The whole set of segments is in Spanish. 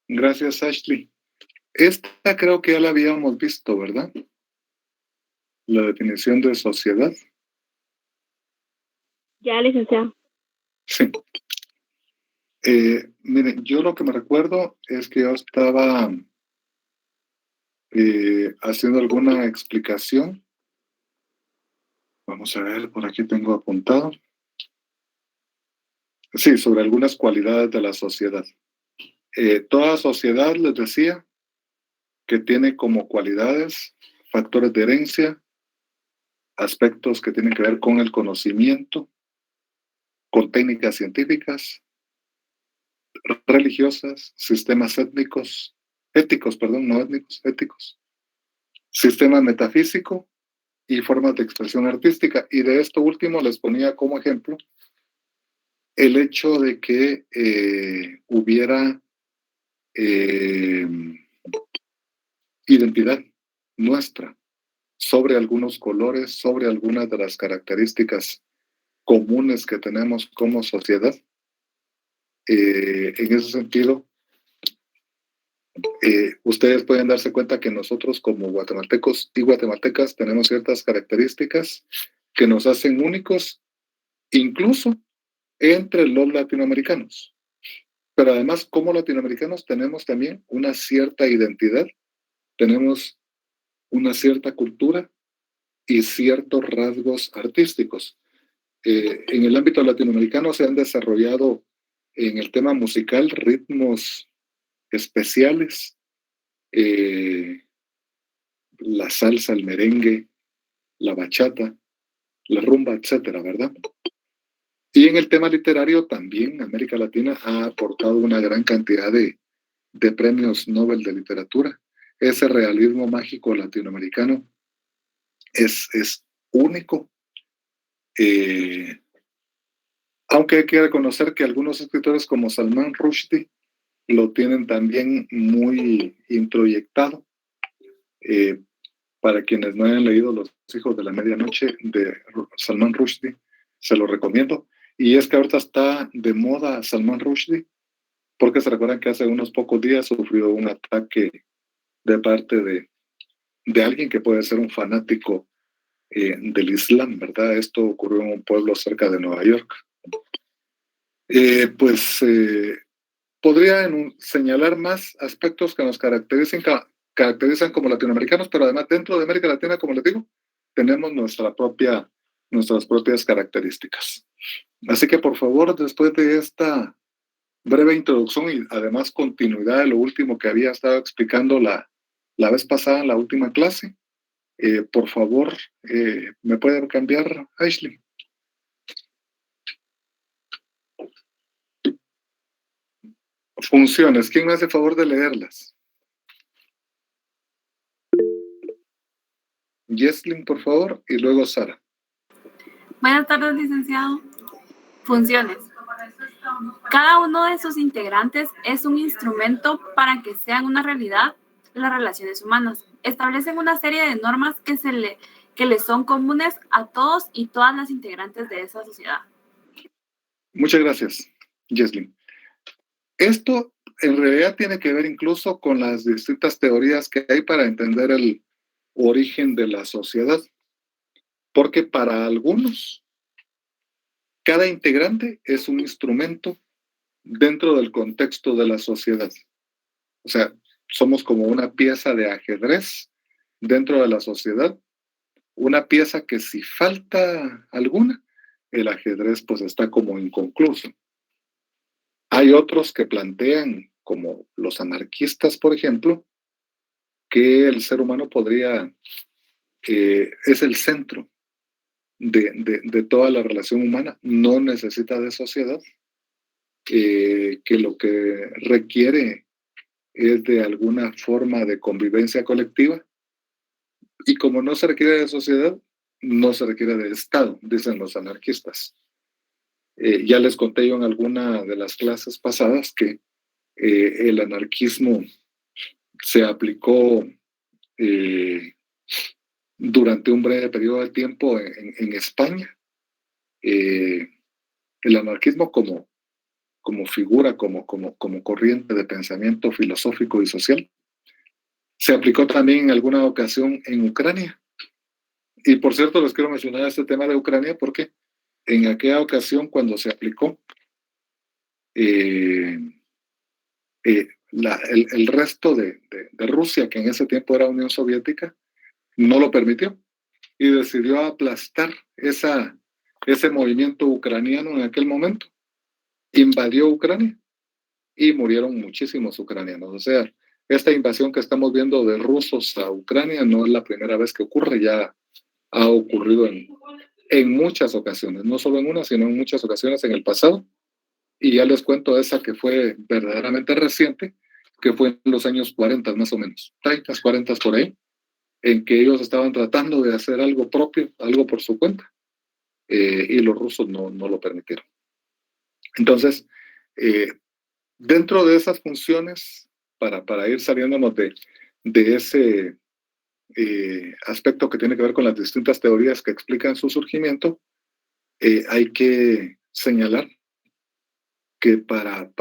Gracias, Ashley. Esta creo que ya la habíamos visto, ¿verdad? La definición de sociedad. Ya, licenciado. Sí. Miren, yo lo que me recuerdo es que yo estaba haciendo alguna explicación. Vamos a ver, por aquí tengo apuntado. Sí, sobre algunas cualidades de la sociedad. Toda sociedad, les decía, que tiene como cualidades factores de herencia, aspectos que tienen que ver con el conocimiento, con técnicas científicas, religiosas, sistemas éticos, perdón, no étnicos, éticos, sistema metafísico y formas de expresión artística. Y de esto último les ponía como ejemplo el hecho de que hubiera eh, identidad nuestra sobre algunos colores, sobre algunas de las características comunes que tenemos como sociedad. En ese sentido, ustedes pueden darse cuenta que nosotros como guatemaltecos y guatemaltecas tenemos ciertas características que nos hacen únicos, incluso entre los latinoamericanos. Pero además, como latinoamericanos, tenemos también una cierta identidad, tenemos una cierta cultura y ciertos rasgos artísticos. En el ámbito latinoamericano se han desarrollado en el tema musical ritmos especiales, la salsa, el merengue, la bachata, la rumba, etcétera, ¿verdad? Y en el tema literario también América Latina ha aportado una gran cantidad de premios Nobel de literatura. Ese realismo mágico latinoamericano es único. Aunque hay que reconocer que algunos escritores como Salman Rushdie lo tienen también muy introyectado. Para quienes no hayan leído Los hijos de la medianoche de Salman Rushdie, se lo recomiendo. Y es que ahorita está de moda Salman Rushdie, porque se recuerdan que hace unos pocos días sufrió un ataque de parte de alguien que puede ser un fanático del Islam, ¿verdad? Esto ocurrió en un pueblo cerca de Nueva York. Podría señalar más aspectos que nos caracterizan como latinoamericanos, pero además dentro de América Latina, como les digo, tenemos nuestras propias características. Así que por favor, después de esta breve introducción y además continuidad de lo último que había estado explicando la vez pasada en la última clase, por favor, ¿me puede cambiar, Ashley? Funciones. ¿Quién me hace favor de leerlas? Jesslyn, por favor, y luego Sara. Buenas tardes, licenciado. Funciones. Cada uno de sus integrantes es un instrumento para que sean una realidad las relaciones humanas. Establecen una serie de normas que les son comunes a todos y todas las integrantes de esa sociedad. Muchas gracias, Jesslyn. Esto en realidad tiene que ver incluso con las distintas teorías que hay para entender el origen de la sociedad, porque para algunos cada integrante es un instrumento dentro del contexto de la sociedad. O sea, somos como una pieza de ajedrez dentro de la sociedad, una pieza que si falta alguna, el ajedrez pues está como inconcluso. Hay otros que plantean, como los anarquistas, por ejemplo, que el ser humano es el centro de toda la relación humana, no necesita de sociedad, que lo que requiere es de alguna forma de convivencia colectiva, y como no se requiere de sociedad, no se requiere de Estado, dicen los anarquistas. Ya les conté yo en alguna de las clases pasadas que el anarquismo se aplicó durante un breve periodo de tiempo en España. El anarquismo como figura, como corriente de pensamiento filosófico y social, se aplicó también en alguna ocasión en Ucrania. Y por cierto, les quiero mencionar este tema de Ucrania porque en aquella ocasión, cuando se aplicó, el resto de Rusia, que en ese tiempo era Unión Soviética, no lo permitió y decidió aplastar ese movimiento ucraniano en aquel momento. Invadió Ucrania y murieron muchísimos ucranianos. O sea, esta invasión que estamos viendo de rusos a Ucrania no es la primera vez que ocurre, ya ha ocurrido en muchas ocasiones, no solo en una, sino en muchas ocasiones en el pasado. Y ya les cuento esa que fue verdaderamente reciente, que fue en los años 40 más o menos, 30, 40 por ahí, en que ellos estaban tratando de hacer algo propio, algo por su cuenta, y los rusos no lo permitieron. Entonces, dentro de esas funciones, para ir saliéndonos de ese aspecto que tiene que ver con las distintas teorías que explican su surgimiento, hay que señalar que para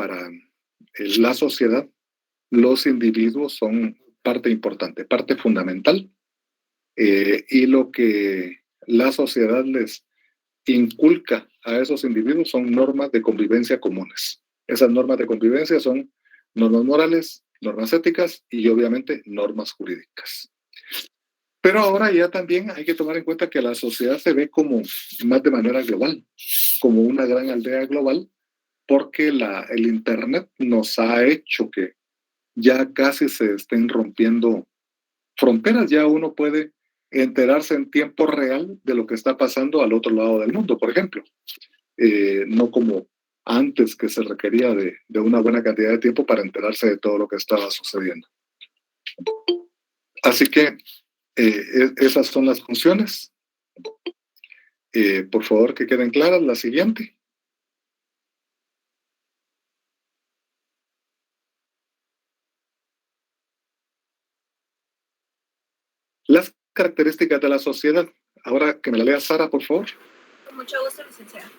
la sociedad, los individuos son parte importante, parte fundamental, y lo que la sociedad les inculca a esos individuos son normas de convivencia comunes. Esas normas de convivencia son normas morales, normas éticas y obviamente normas jurídicas. Pero ahora ya también hay que tomar en cuenta que la sociedad se ve como más de manera global, como una gran aldea global, porque el Internet nos ha hecho que ya casi se estén rompiendo fronteras. Ya uno puede enterarse en tiempo real de lo que está pasando al otro lado del mundo, por ejemplo. No como antes, que se requería de una buena cantidad de tiempo para enterarse de todo lo que estaba sucediendo. Así que esas son las funciones. Por favor, que queden claras. La siguiente. Las características de la sociedad. Ahora que me la lea Sara, por favor. Con mucho gusto, licenciado.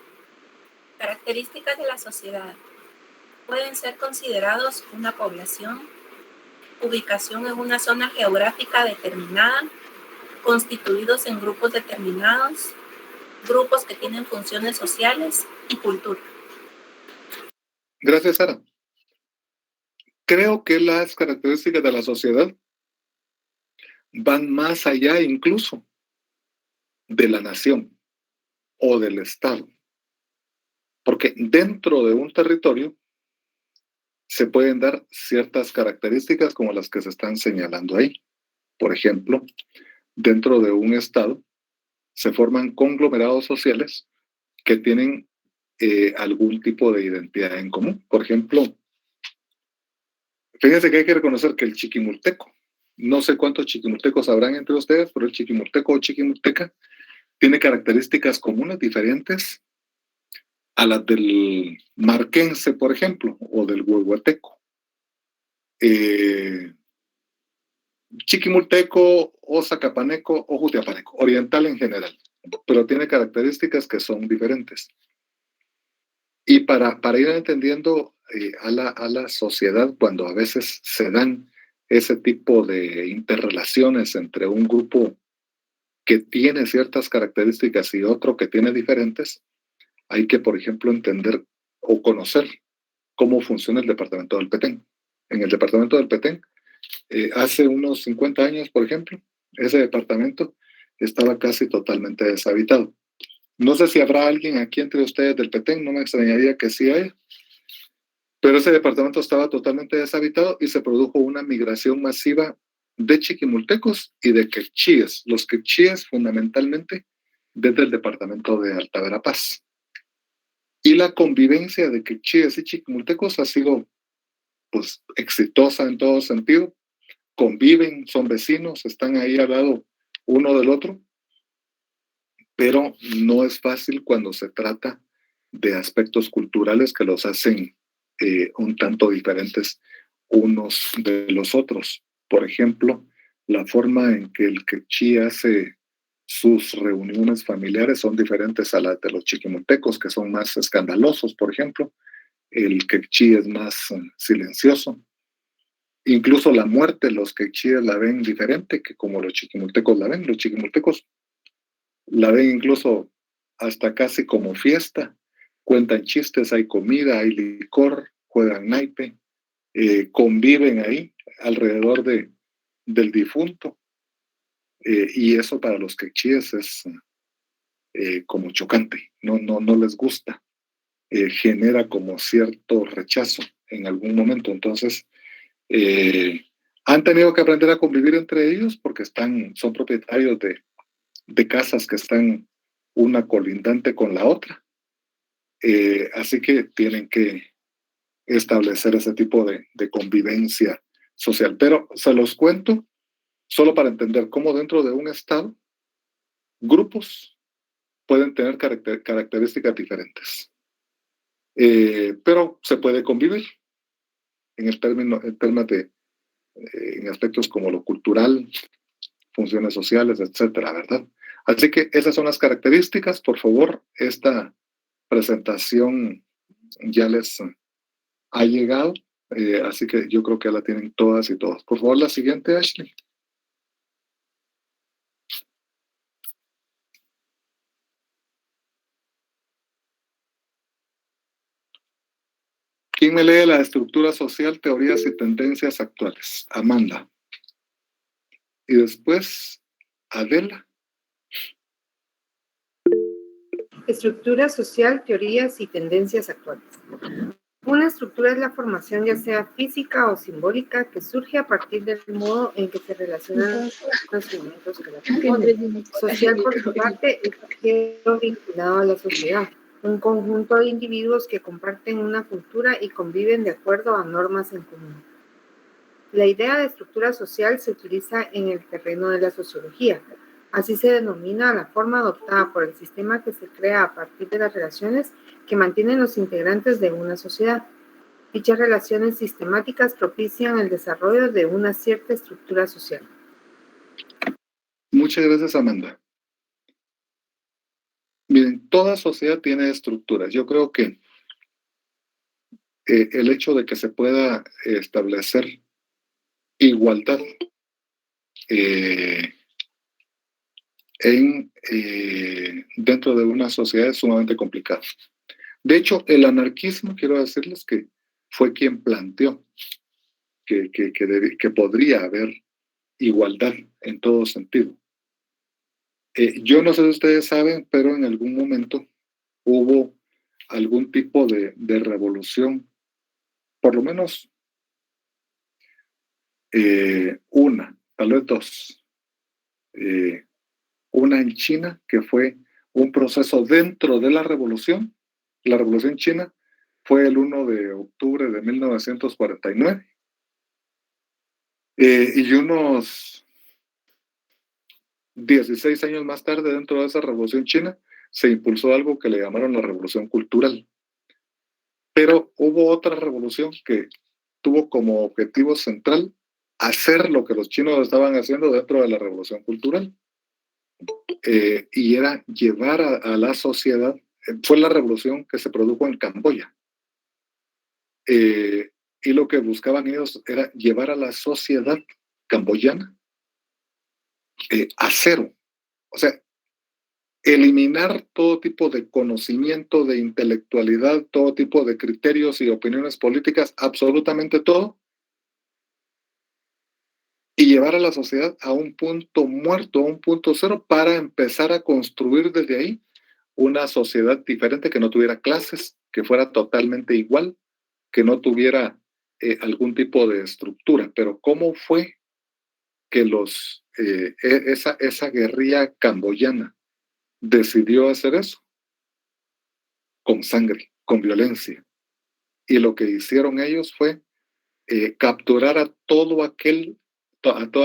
Características de la sociedad. Pueden ser considerados una población, ubicación en una zona geográfica determinada, constituidos en grupos determinados, grupos que tienen funciones sociales y cultura. Gracias, Sara. Creo que las características de la sociedad van más allá incluso de la nación o del Estado. Porque dentro de un territorio se pueden dar ciertas características como las que se están señalando ahí. Por ejemplo, dentro de un Estado se forman conglomerados sociales que tienen algún tipo de identidad en común. Por ejemplo, fíjense que hay que reconocer que el chiquimulteco, no sé cuántos chiquimultecos habrán entre ustedes, pero el chiquimulteco o chiquimulteca tiene características comunes diferentes a las del marquense, por ejemplo, o del huehueteco. Chiquimulteco o zacapaneco o jutiapaneco, oriental en general, pero tiene características que son diferentes. Y para ir entendiendo a la sociedad, cuando a veces se dan ese tipo de interrelaciones entre un grupo que tiene ciertas características y otro que tiene diferentes, hay que, por ejemplo, entender o conocer cómo funciona el departamento del Petén. En el departamento del Petén, hace unos 50 años, por ejemplo, ese departamento estaba casi totalmente deshabitado. No sé si habrá alguien aquí entre ustedes del Petén, no me extrañaría que sí haya, pero ese departamento estaba totalmente deshabitado y se produjo una migración masiva de chiquimultecos y de quechíes. Los quechíes fundamentalmente desde el departamento de Alta Verapaz. Y la convivencia de quechíes y chiquimultecos ha sido pues exitosa en todo sentido. Conviven, son vecinos, están ahí al lado uno del otro, pero no es fácil cuando se trata de aspectos culturales que los hacen un tanto diferentes unos de los otros. Por ejemplo, la forma en que el quechí hace sus reuniones familiares son diferentes a las de los chiquimultecos, que son más escandalosos, por ejemplo. El quechí es más silencioso. Incluso la muerte, los quechíes la ven diferente que como los chiquimultecos la ven. Los chiquimultecos la ven incluso hasta casi como fiesta. Cuentan chistes, hay comida, hay licor, juegan naipe, conviven ahí alrededor del difunto. Y eso para los quechíes es como chocante, no les gusta. Genera como cierto rechazo en algún momento. Entonces, han tenido que aprender a convivir entre ellos porque son propietarios de casas que están una colindante con la otra. Así que tienen que establecer ese tipo de convivencia social. Pero se los cuento solo para entender cómo dentro de un estado, grupos pueden tener características diferentes. Pero se puede convivir en términos de en aspectos como lo cultural, funciones sociales, etcétera, ¿verdad? Así que esas son las características. Por favor, esta presentación ya les ha llegado, así que yo creo que la tienen todas y todos. Por favor, la siguiente, Ashley. ¿Quién me lee la estructura social, teorías y tendencias actuales? Amanda. Y después, Adela. Estructura social, teorías y tendencias actuales. Una estructura es la formación, ya sea física o simbólica, que surge a partir del modo en que se relacionan los elementos que la componen. Social, por su parte, es objeto vinculado a la sociedad, un conjunto de individuos que comparten una cultura y conviven de acuerdo a normas en común. La idea de estructura social se utiliza en el terreno de la sociología. Así se denomina la forma adoptada por el sistema que se crea a partir de las relaciones que mantienen los integrantes de una sociedad. Dichas relaciones sistemáticas propician el desarrollo de una cierta estructura social. Muchas gracias, Amanda. Miren, toda sociedad tiene estructuras. Yo creo que el hecho de que se pueda establecer igualdad dentro de una sociedad es sumamente complicado. De hecho, el anarquismo, quiero decirles que fue quien planteó que podría haber igualdad en todo sentido. Yo no sé si ustedes saben, pero en algún momento hubo algún tipo de revolución, por lo menos una, tal vez dos. Una en China, que fue un proceso dentro de la revolución. La revolución china fue el 1 de octubre de 1949. Y unos 16 años más tarde, dentro de esa revolución china, se impulsó algo que le llamaron la revolución cultural. Pero hubo otra revolución que tuvo como objetivo central hacer lo que los chinos estaban haciendo dentro de la revolución cultural. Y era llevar a la sociedad, fue la revolución que se produjo en Camboya. Y lo que buscaban ellos era llevar a la sociedad camboyana a cero. O sea, eliminar todo tipo de conocimiento, de intelectualidad, todo tipo de criterios y opiniones políticas, absolutamente todo, y llevar a la sociedad a un punto muerto, a un punto cero, para empezar a construir desde ahí una sociedad diferente, que no tuviera clases, que fuera totalmente igual, que no tuviera algún tipo de estructura. Pero ¿cómo fue que esa guerrilla camboyana decidió hacer eso con sangre, con violencia. Y lo que hicieron ellos fue capturar a toda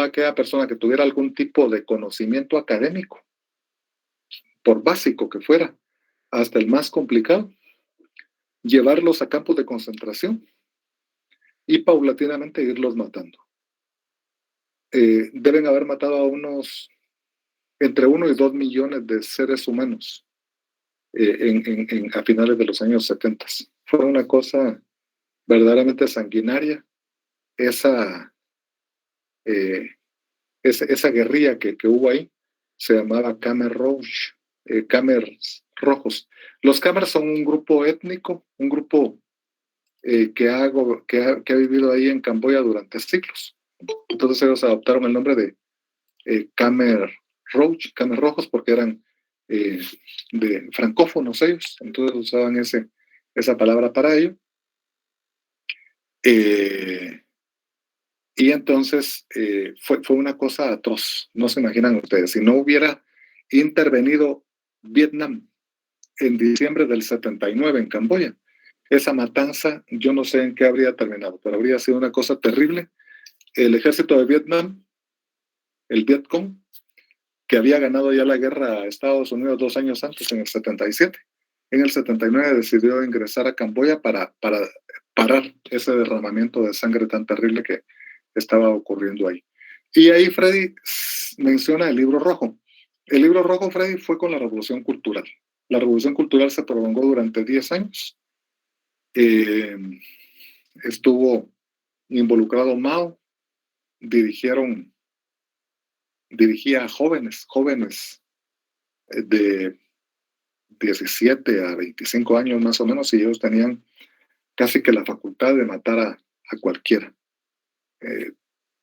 aquella persona que tuviera algún tipo de conocimiento académico, por básico que fuera, hasta el más complicado, llevarlos a campos de concentración y paulatinamente irlos matando. Deben haber matado a entre 1 y 2 millones de seres humanos a finales de los años 70. Fue una cosa verdaderamente sanguinaria esa guerrilla que hubo ahí. Se llamaba Khmer Rouge, Khmers rojos. Los Khmers son un grupo étnico, un grupo que ha vivido ahí en Camboya durante siglos. Entonces ellos adoptaron el nombre de Khmer Rouge, Khmer rojos, porque eran de francófonos ellos, entonces usaban esa palabra para ello. Y entonces fue una cosa atroz, no se imaginan ustedes. Si no hubiera intervenido Vietnam en diciembre del 79 en Camboya, esa matanza, yo no sé en qué habría terminado, pero habría sido una cosa terrible. El ejército de Vietnam, el Vietcong, que había ganado ya la guerra a Estados Unidos 2 años antes, en el 77. En el 79 decidió ingresar a Camboya para parar ese derramamiento de sangre tan terrible que estaba ocurriendo ahí. Y ahí Freddy menciona el libro rojo. El libro rojo, Freddy, fue con la Revolución Cultural. La Revolución Cultural se prolongó durante 10 años. Estuvo involucrado Mao, dirigía a jóvenes de 17 a 25 años más o menos, y ellos tenían casi que la facultad de matar a cualquiera,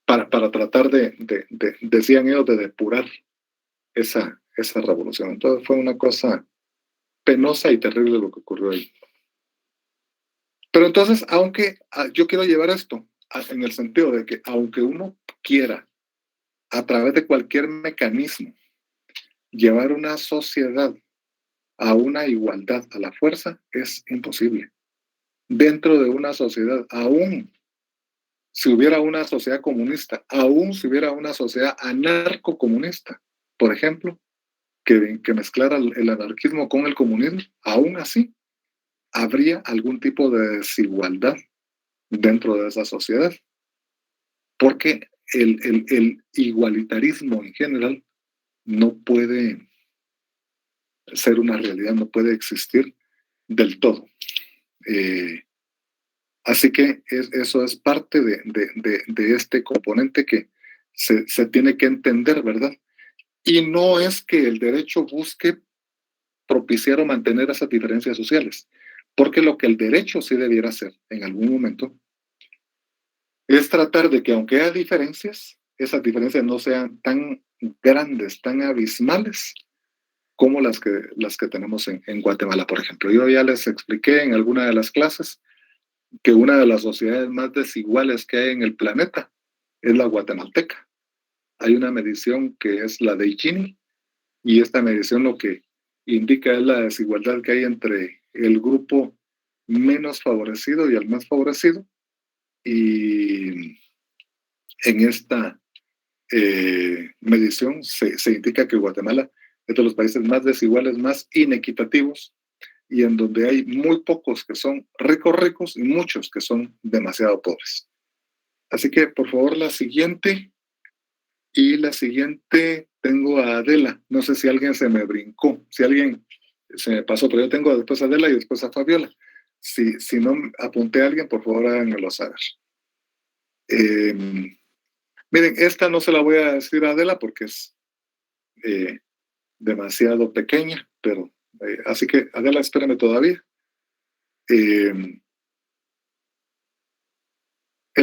para tratar decían ellos, de depurar esa revolución. Entonces fue una cosa penosa y terrible lo que ocurrió ahí. Pero entonces, aunque yo quiero llevar esto en el sentido de que aunque uno quiera, a través de cualquier mecanismo, llevar una sociedad a una igualdad, a la fuerza, es imposible. Dentro de una sociedad, aún si hubiera una sociedad comunista, aún si hubiera una sociedad anarcocomunista, por ejemplo, que mezclara el anarquismo con el comunismo, aún así habría algún tipo de desigualdad dentro de esa sociedad, porque el igualitarismo en general no puede ser una realidad, no puede existir del todo. Así que eso es parte de este componente que se tiene que entender, ¿verdad? Y no es que el derecho busque propiciar o mantener esas diferencias sociales, porque lo que el derecho sí debiera hacer en algún momento es tratar de que, aunque haya diferencias, esas diferencias no sean tan grandes, tan abismales como las que tenemos en Guatemala, por ejemplo. Yo ya les expliqué en alguna de las clases que una de las sociedades más desiguales que hay en el planeta es la guatemalteca. Hay una medición que es la de Gini, y esta medición lo que indica es la desigualdad que hay entre el grupo menos favorecido y el más favorecido. Y en esta medición se indica que Guatemala es de los países más desiguales, más inequitativos, y en donde hay muy pocos que son ricos y muchos que son demasiado pobres. Así que, por favor, la siguiente. Y la siguiente tengo a Adela. No sé si alguien se me brincó, si alguien se me pasó, pero yo tengo después a Adela y después a Fabiola. Si no apunté a alguien, por favor háganmelo saber. Miren, esta no se la voy a decir a Adela porque es demasiado pequeña, pero así que Adela, espérame todavía. El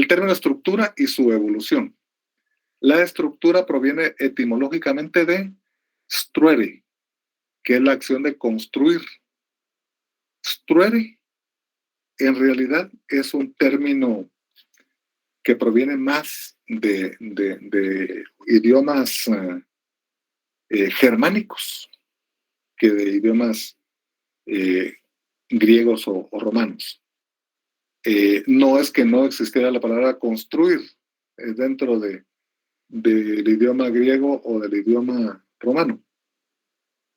término estructura y su evolución. La estructura proviene etimológicamente de struere, que es la acción de construir. Struere, en realidad, es un término que proviene más de idiomas germánicos. que de idiomas griegos o romanos. No es que no existiera la palabra construir dentro del idioma griego o del idioma romano,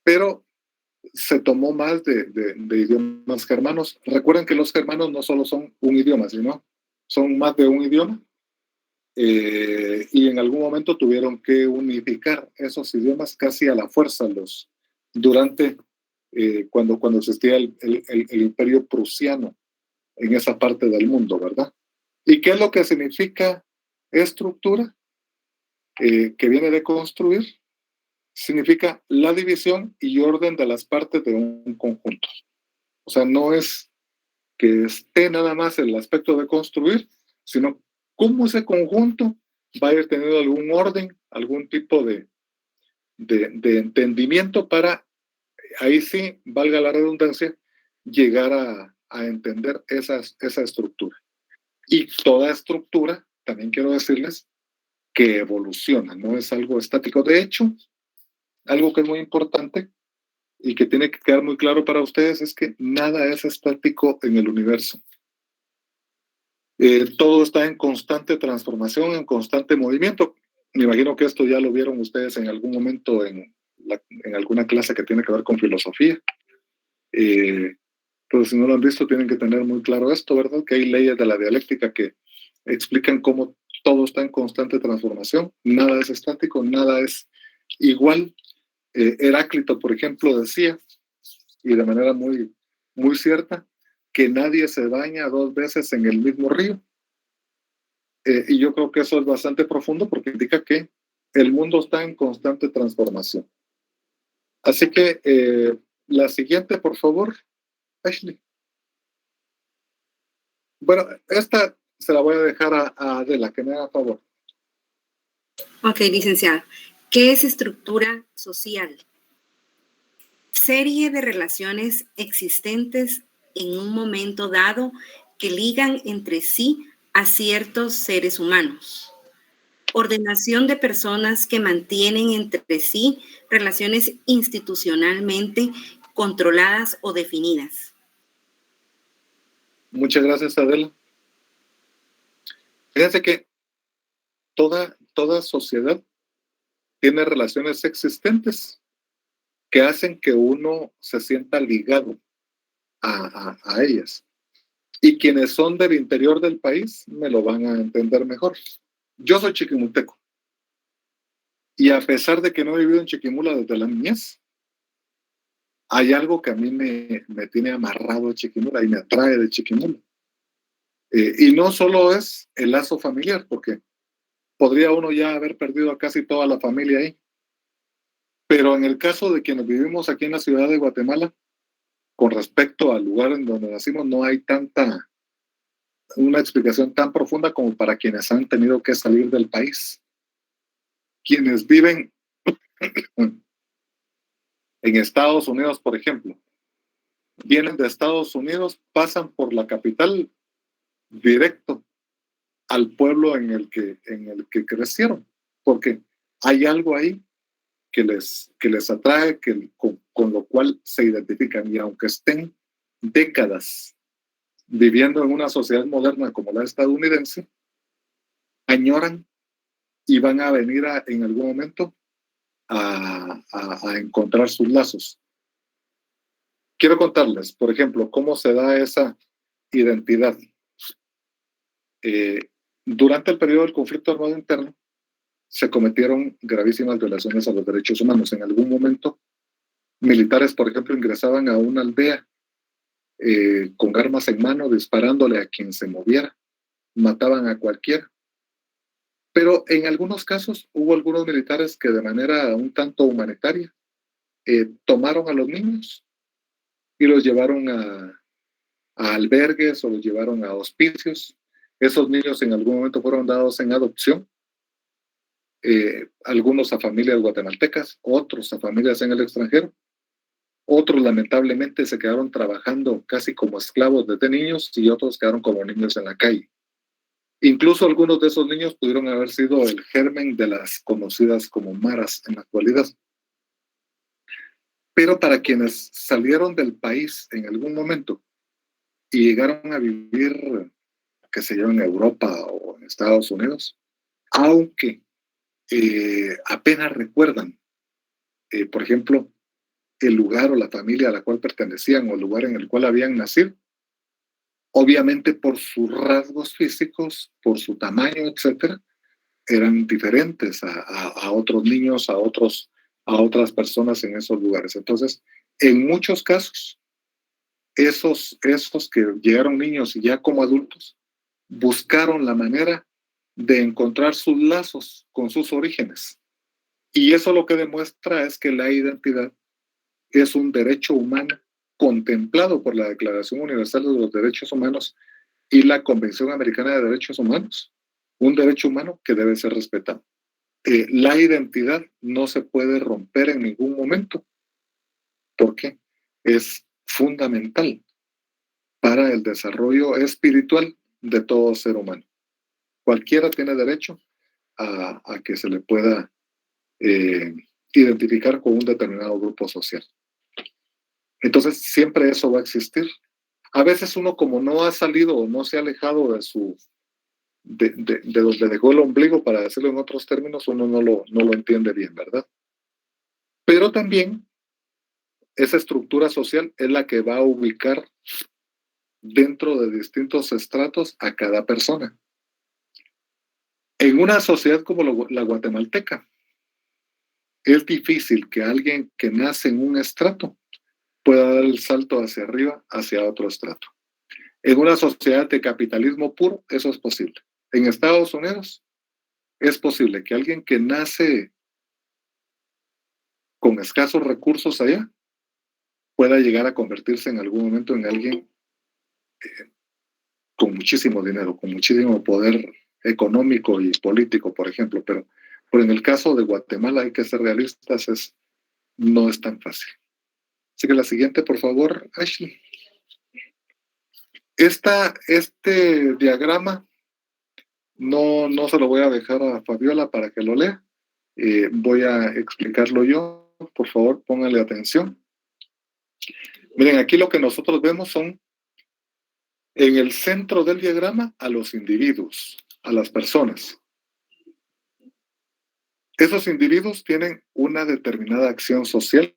pero se tomó más de idiomas germanos. Recuerden que los germanos no solo son un idioma, sino son más de un idioma, y en algún momento tuvieron que unificar esos idiomas casi a la fuerza durante cuando existía el imperio prusiano en esa parte del mundo, ¿verdad? ¿Y qué es lo que significa estructura? Que viene de construir, significa la división y orden de las partes de un conjunto. O sea, no es que esté nada más el aspecto de construir, sino cómo ese conjunto va a ir teniendo algún orden, algún tipo de entendimiento para, ahí sí, valga la redundancia, llegar a entender esa estructura. Y toda estructura, también quiero decirles, que evoluciona, no es algo estático. De hecho, algo que es muy importante y que tiene que quedar muy claro para ustedes es que nada es estático en el universo. Todo está en constante transformación, en constante movimiento. Me imagino que esto ya lo vieron ustedes en algún momento en alguna clase que tiene que ver con filosofía. Pero si no lo han visto, tienen que tener muy claro esto, ¿verdad? Que hay leyes de la dialéctica que explican cómo todo está en constante transformación, nada es estático, nada es igual. Heráclito, por ejemplo, decía, y de manera muy, muy cierta, que nadie se baña 2 veces en el mismo río. Y yo creo que eso es bastante profundo porque indica que el mundo está en constante transformación. Así que la siguiente, por favor, Ashley. Bueno, esta se la voy a dejar a Adela, que me haga favor. Ok, licenciada. ¿Qué es estructura social? Serie de relaciones existentes en un momento dado que ligan entre sí a ciertos seres humanos. Ordenación de personas que mantienen entre sí relaciones institucionalmente controladas o definidas. Muchas gracias, Adela. Fíjense que toda sociedad tiene relaciones existentes que hacen que uno se sienta ligado a ellas. Y quienes son del interior del país me lo van a entender mejor. Yo soy chiquimulteco. Y a pesar de que no he vivido en Chiquimula desde la niñez, hay algo que a mí me tiene amarrado a Chiquimula y me atrae de Chiquimula. Y no solo es el lazo familiar, porque podría uno ya haber perdido a casi toda la familia ahí. Pero en el caso de quienes vivimos aquí en la ciudad de Guatemala, con respecto al lugar en donde nacimos, no hay una explicación tan profunda como para quienes han tenido que salir del país. Quienes viven en Estados Unidos, por ejemplo, vienen de Estados Unidos, pasan por la capital directo al pueblo en el que crecieron, porque hay algo ahí que les atrae, con lo cual se identifican, y aunque estén décadas viviendo en una sociedad moderna como la estadounidense, añoran y van a venir en algún momento a encontrar sus lazos. Quiero contarles, por ejemplo, cómo se da esa identidad. Durante el periodo del conflicto armado interno, se cometieron gravísimas violaciones a los derechos humanos. En algún momento, militares, por ejemplo, ingresaban a una aldea con armas en mano, disparándole a quien se moviera, mataban a cualquiera. Pero en algunos casos hubo algunos militares que de manera un tanto humanitaria tomaron a los niños y los llevaron a albergues o los llevaron a hospicios. Esos niños en algún momento fueron dados en adopción, algunos a familias guatemaltecas, otros a familias en el extranjero. Otros lamentablemente se quedaron trabajando casi como esclavos desde niños y otros quedaron como niños en la calle. Incluso algunos de esos niños pudieron haber sido el germen de las conocidas como maras en la actualidad. Pero para quienes salieron del país en algún momento y llegaron a vivir, qué sé yo, en Europa o en Estados Unidos, aunque apenas recuerdan, por ejemplo, el lugar o la familia a la cual pertenecían o el lugar en el cual habían nacido, obviamente por sus rasgos físicos, por su tamaño, etcétera, eran diferentes a otros niños, a otras personas en esos lugares. Entonces, en muchos casos, esos que llegaron niños y ya como adultos, buscaron la manera de encontrar sus lazos con sus orígenes. Y eso lo que demuestra es que la identidad es un derecho humano contemplado por la Declaración Universal de los Derechos Humanos y la Convención Americana de Derechos Humanos. Un derecho humano que debe ser respetado. La identidad no se puede romper en ningún momento. ¿Por qué? Es fundamental para el desarrollo espiritual de todo ser humano. Cualquiera tiene derecho a que se le pueda identificar con un determinado grupo social. Entonces, siempre eso va a existir. A veces uno, como no ha salido o no se ha alejado de donde dejó el ombligo, para decirlo en otros términos, uno no lo entiende bien, ¿verdad? Pero también esa estructura social es la que va a ubicar dentro de distintos estratos a cada persona. En una sociedad como la guatemalteca, es difícil que alguien que nace en un estrato pueda dar el salto hacia arriba, hacia otro estrato. En una sociedad de capitalismo puro, eso es posible. En Estados Unidos, es posible que alguien que nace con escasos recursos allá pueda llegar a convertirse en algún momento en alguien con muchísimo dinero, con muchísimo poder económico y político, por ejemplo. Pero en el caso de Guatemala, hay que ser realistas, no es tan fácil. Así que la siguiente, por favor, Ashley. Este diagrama no se lo voy a dejar a Fabiola para que lo lea. Voy a explicarlo yo. Por favor, pónganle atención. Miren, aquí lo que nosotros vemos son en el centro del diagrama a los individuos, a las personas. Esos individuos tienen una determinada acción social,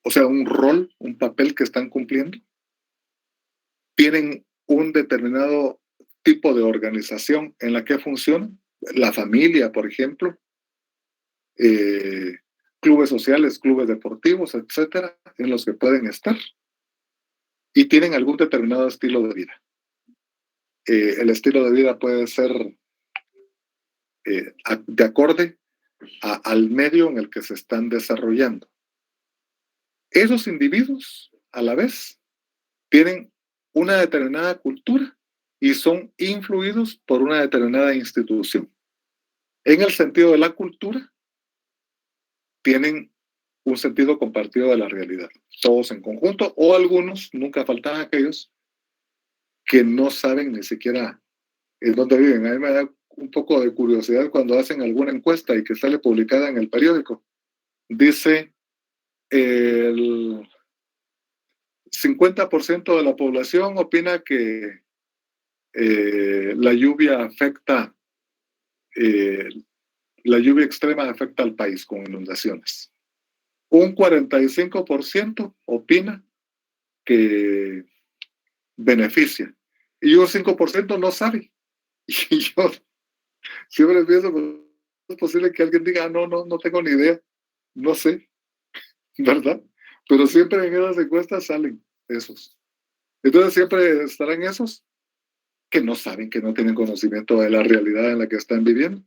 o sea, un rol, un papel que están cumpliendo. Tienen un determinado tipo de organización en la que funcionan, la familia, por ejemplo, clubes sociales, clubes deportivos, etcétera, en los que pueden estar. Y tienen algún determinado estilo de vida. El estilo de vida puede ser de acorde al medio en el que se están desarrollando. Esos individuos, a la vez, tienen una determinada cultura y son influidos por una determinada institución. En el sentido de la cultura, tienen un sentido compartido de la realidad, todos en conjunto, o algunos, nunca faltan aquellos que no saben ni siquiera en dónde viven. A mí me da un poco de curiosidad cuando hacen alguna encuesta y que sale publicada en el periódico. Dice el 50% de la población opina que la lluvia extrema afecta al país con inundaciones. Un 45% opina que beneficia y un 5% no sabe. Y yo siempre pienso, es posible que alguien diga, no tengo ni idea, no sé, ¿verdad? Pero siempre en esas encuestas salen esos. Entonces siempre estarán esos que no saben, que no tienen conocimiento de la realidad en la que están viviendo.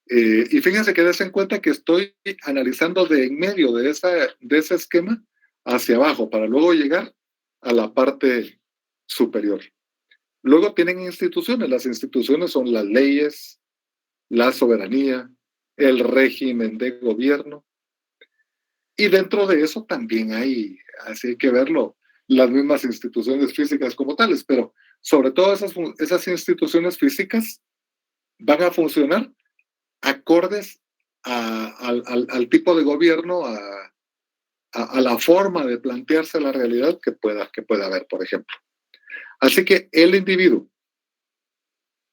Y fíjense que des en cuenta que estoy analizando de en medio de ese esquema hacia abajo para luego llegar a la parte superior. Luego tienen instituciones. Las instituciones son las leyes, la soberanía, el régimen de gobierno. Y dentro de eso también hay, así hay que verlo, las mismas instituciones físicas como tales, pero sobre todo esas instituciones físicas van a funcionar acordes al tipo de gobierno, a a la forma de plantearse la realidad que pueda haber, por ejemplo. Así que el individuo,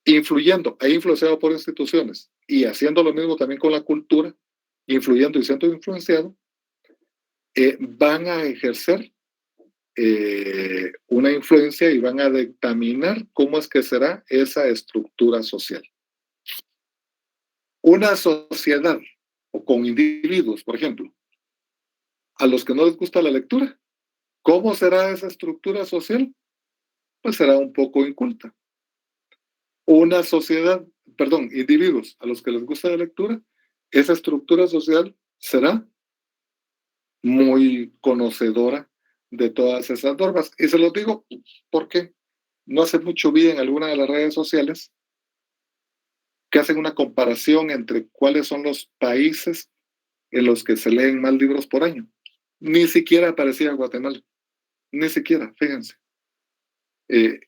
influyendo e influenciado por instituciones y haciendo lo mismo también con la cultura, influyendo y siendo influenciado, van a ejercer una influencia y van a determinar cómo es que será esa estructura social. Una sociedad o con individuos, por ejemplo, a los que no les gusta la lectura, ¿cómo será esa estructura social? Pues será un poco inculta. Una sociedad, perdón, individuos a los que les gusta la lectura, esa estructura social será muy conocedora de todas esas normas. Y se los digo porque no hace mucho vi en alguna de las redes sociales que hacen una comparación entre cuáles son los países en los que se leen más libros por año. Ni siquiera aparecía Guatemala, ni siquiera, fíjense.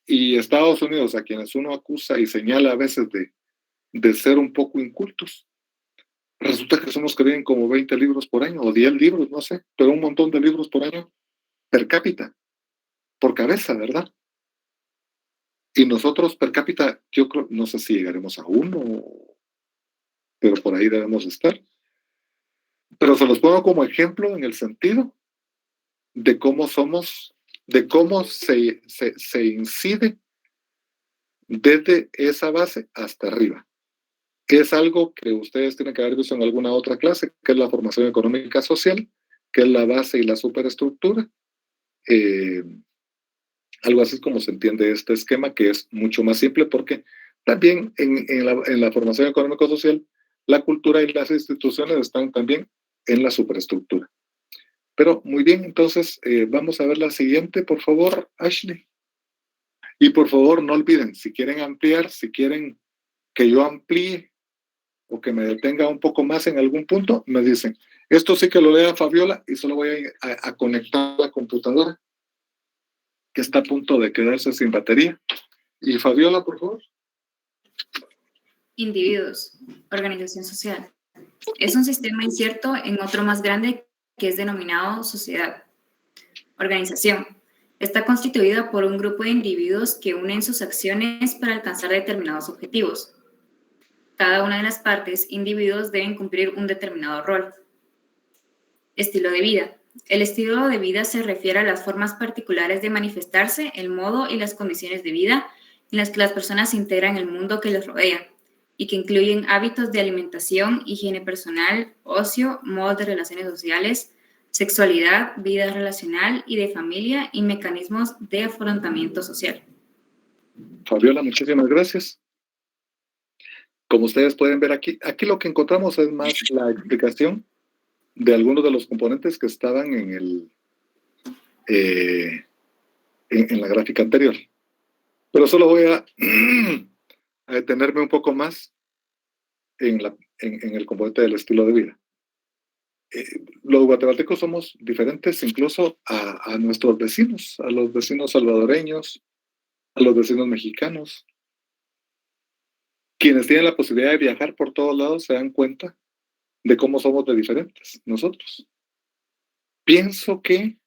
Y Estados Unidos, a quienes uno acusa y señala a veces de ser un poco incultos, resulta que son los que leen como 20 libros por año, o 10 libros, no sé, pero un montón de libros por año per cápita, por cabeza, ¿verdad? Y nosotros per cápita, yo creo, no sé si llegaremos a 1, pero por ahí debemos estar. Pero se los pongo como ejemplo en el sentido de cómo somos, de cómo se incide desde esa base hasta arriba. Es algo que ustedes tienen que haber visto en alguna otra clase, que es la formación económica social, que es la base y la superestructura. Algo así como se entiende este esquema, que es mucho más simple, porque también en la formación económico-social, la cultura y las instituciones están también en la superestructura. Pero muy bien, entonces vamos a ver la siguiente, por favor, Ashley. Y por favor, no olviden, si quieren ampliar, si quieren que yo amplíe o que me detenga un poco más en algún punto, me dicen. Esto sí que lo lea Fabiola y solo voy a conectar la computadora, que está a punto de quedarse sin batería. Y Fabiola, por favor. Individuos, organización social. Es un sistema incierto en otro más grande que es denominado sociedad. Organización. Está constituida por un grupo de individuos que unen sus acciones para alcanzar determinados objetivos. Cada una de las partes, individuos, deben cumplir un determinado rol. Estilo de vida. El estilo de vida se refiere a las formas particulares de manifestarse, el modo y las condiciones de vida en las que las personas integran el mundo que les rodea y que incluyen hábitos de alimentación, higiene personal, ocio, modos de relaciones sociales, sexualidad, vida relacional y de familia y mecanismos de afrontamiento social. Fabiola, muchísimas gracias. Como ustedes pueden ver aquí lo que encontramos es más la explicación de algunos de los componentes que estaban en la gráfica anterior. Pero solo voy a detenerme un poco más en el componente del estilo de vida. Los guatemaltecos somos diferentes incluso a nuestros vecinos, a los vecinos salvadoreños, a los vecinos mexicanos. Quienes tienen la posibilidad de viajar por todos lados se dan cuenta de cómo somos de diferentes nosotros. Pienso que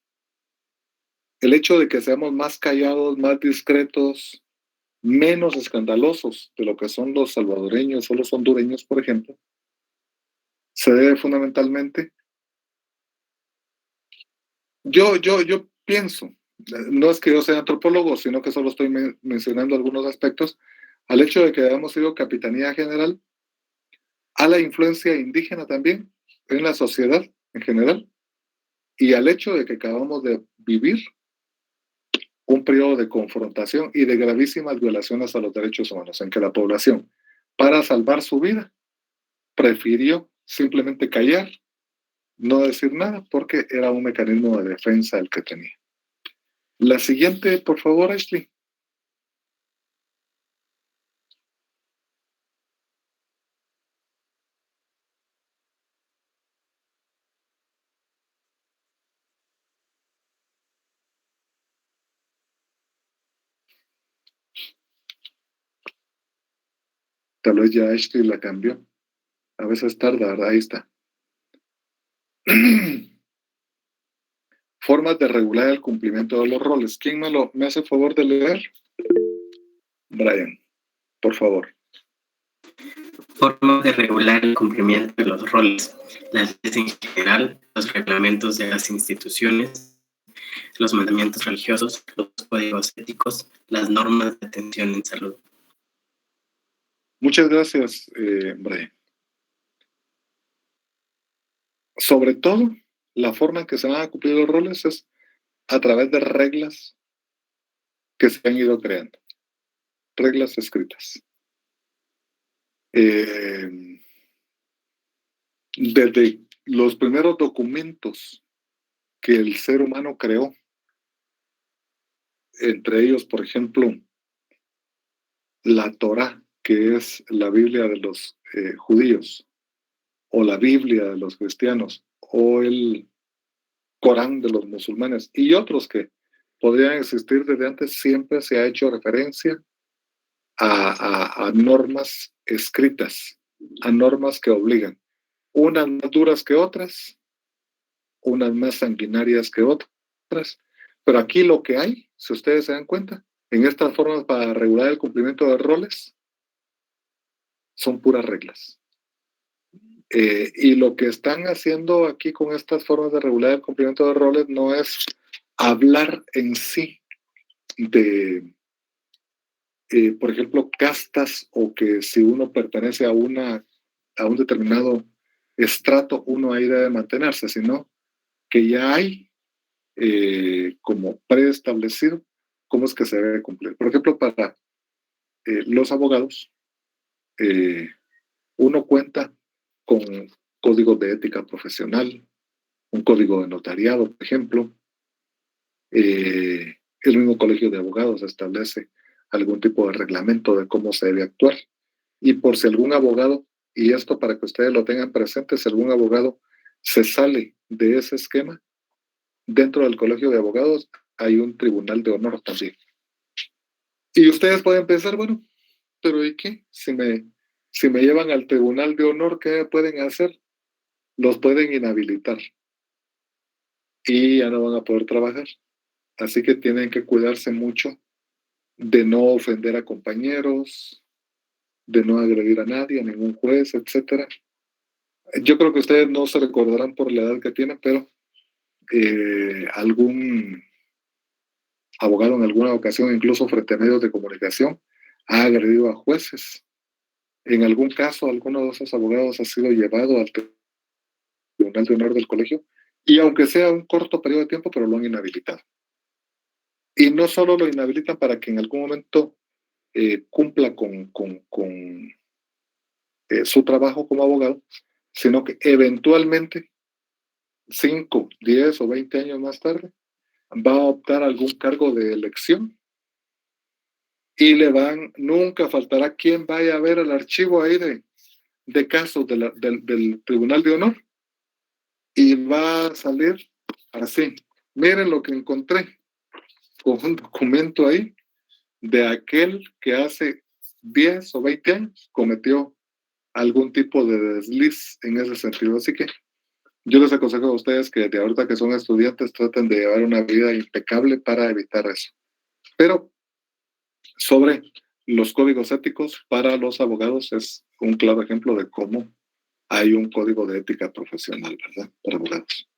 el hecho de que seamos más callados, más discretos, menos escandalosos de lo que son los salvadoreños o los hondureños, por ejemplo, se debe fundamentalmente, yo pienso, no es que yo sea antropólogo, sino que solo estoy mencionando algunos aspectos, al hecho de que hayamos sido capitanía general, a la influencia indígena también en la sociedad en general, y al hecho de que acabamos de vivir un periodo de confrontación y de gravísimas violaciones a los derechos humanos, en que la población, para salvar su vida, prefirió simplemente callar, no decir nada, porque era un mecanismo de defensa el que tenía. La siguiente, por favor, Ashley. Tal vez ya Ashley la cambió. A veces tarda, ¿verdad? Ahí está. formas de regular el cumplimiento de los roles. ¿Quién me hace favor de leer? Brian, por favor. Formas de regular el cumplimiento de los roles. Las leyes en general, los reglamentos de las instituciones, los mandamientos religiosos, los códigos éticos, las normas de atención en salud. Muchas gracias, Brian. Sobre todo, la forma en que se van a cumplir los roles es a través de reglas que se han ido creando, reglas escritas. Desde los primeros documentos que el ser humano creó, entre ellos, por ejemplo, la Torá, que es la Biblia de los judíos, o la Biblia de los cristianos, o el Corán de los musulmanes, y otros que podrían existir desde antes, siempre se ha hecho referencia a normas escritas, a normas que obligan, unas más duras que otras, unas más sanguinarias que otras, pero aquí lo que hay, si ustedes se dan cuenta, en estas formas para regular el cumplimiento de roles, son puras reglas. Y lo que están haciendo aquí con estas formas de regular el cumplimiento de roles no es hablar en sí de, por ejemplo, castas, o que si uno pertenece a un determinado estrato, uno ahí debe mantenerse, sino que ya hay como preestablecido cómo es que se debe cumplir. Por ejemplo, para los abogados, uno cuenta con códigos de ética profesional, un código de notariado, por ejemplo. El mismo colegio de abogados establece algún tipo de reglamento de cómo se debe actuar. Y por si algún abogado, y esto para que ustedes lo tengan presente, si algún abogado se sale de ese esquema, dentro del colegio de abogados hay un tribunal de honor también. Y ustedes pueden pensar, bueno, pero ¿y qué? Si me llevan al tribunal de honor, ¿qué pueden hacer? Los pueden inhabilitar y ya no van a poder trabajar. Así que tienen que cuidarse mucho de no ofender a compañeros, de no agredir a nadie, a ningún juez, etc. Yo creo que ustedes no se recordarán por la edad que tienen, pero algún abogado en alguna ocasión, incluso frente a medios de comunicación, ha agredido a jueces. En algún caso, alguno de esos abogados ha sido llevado al Tribunal de Honor del colegio, y aunque sea un corto periodo de tiempo, pero lo han inhabilitado. Y no solo lo inhabilitan para que en algún momento cumpla con su trabajo como abogado, sino que eventualmente, 5, 10 o 20 años más tarde, va a optar algún cargo de elección y nunca faltará quien vaya a ver el archivo ahí de casos del Tribunal de Honor, y va a salir así: miren lo que encontré, con un documento ahí de aquel que hace 10 o 20 años cometió algún tipo de desliz en ese sentido. Así que yo les aconsejo a ustedes que de ahorita que son estudiantes traten de llevar una vida impecable para evitar eso. Pero sobre los códigos éticos para los abogados es un claro ejemplo de cómo hay un código de ética profesional, ¿verdad? Para abogados.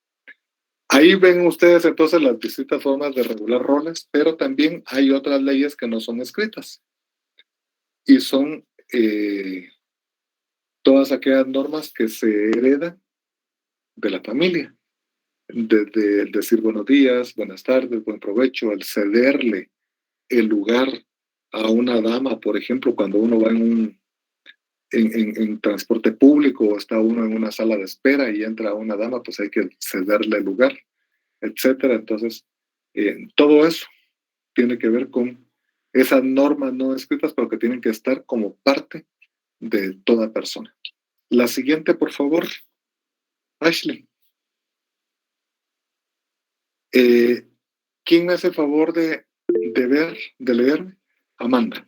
Ahí ven ustedes entonces las distintas formas de regular roles, pero también hay otras leyes que no son escritas. Y son todas aquellas normas que se heredan de la familia. Desde el decir buenos días, buenas tardes, buen provecho, el cederle el lugar a una dama, por ejemplo, cuando uno va en transporte público, o está uno en una sala de espera y entra una dama, pues hay que cederle el lugar, etcétera. Entonces, todo eso tiene que ver con esas normas no escritas, pero que tienen que estar como parte de toda persona. La siguiente, por favor, Ashley. ¿Quién me hace el favor de leerme? Amanda.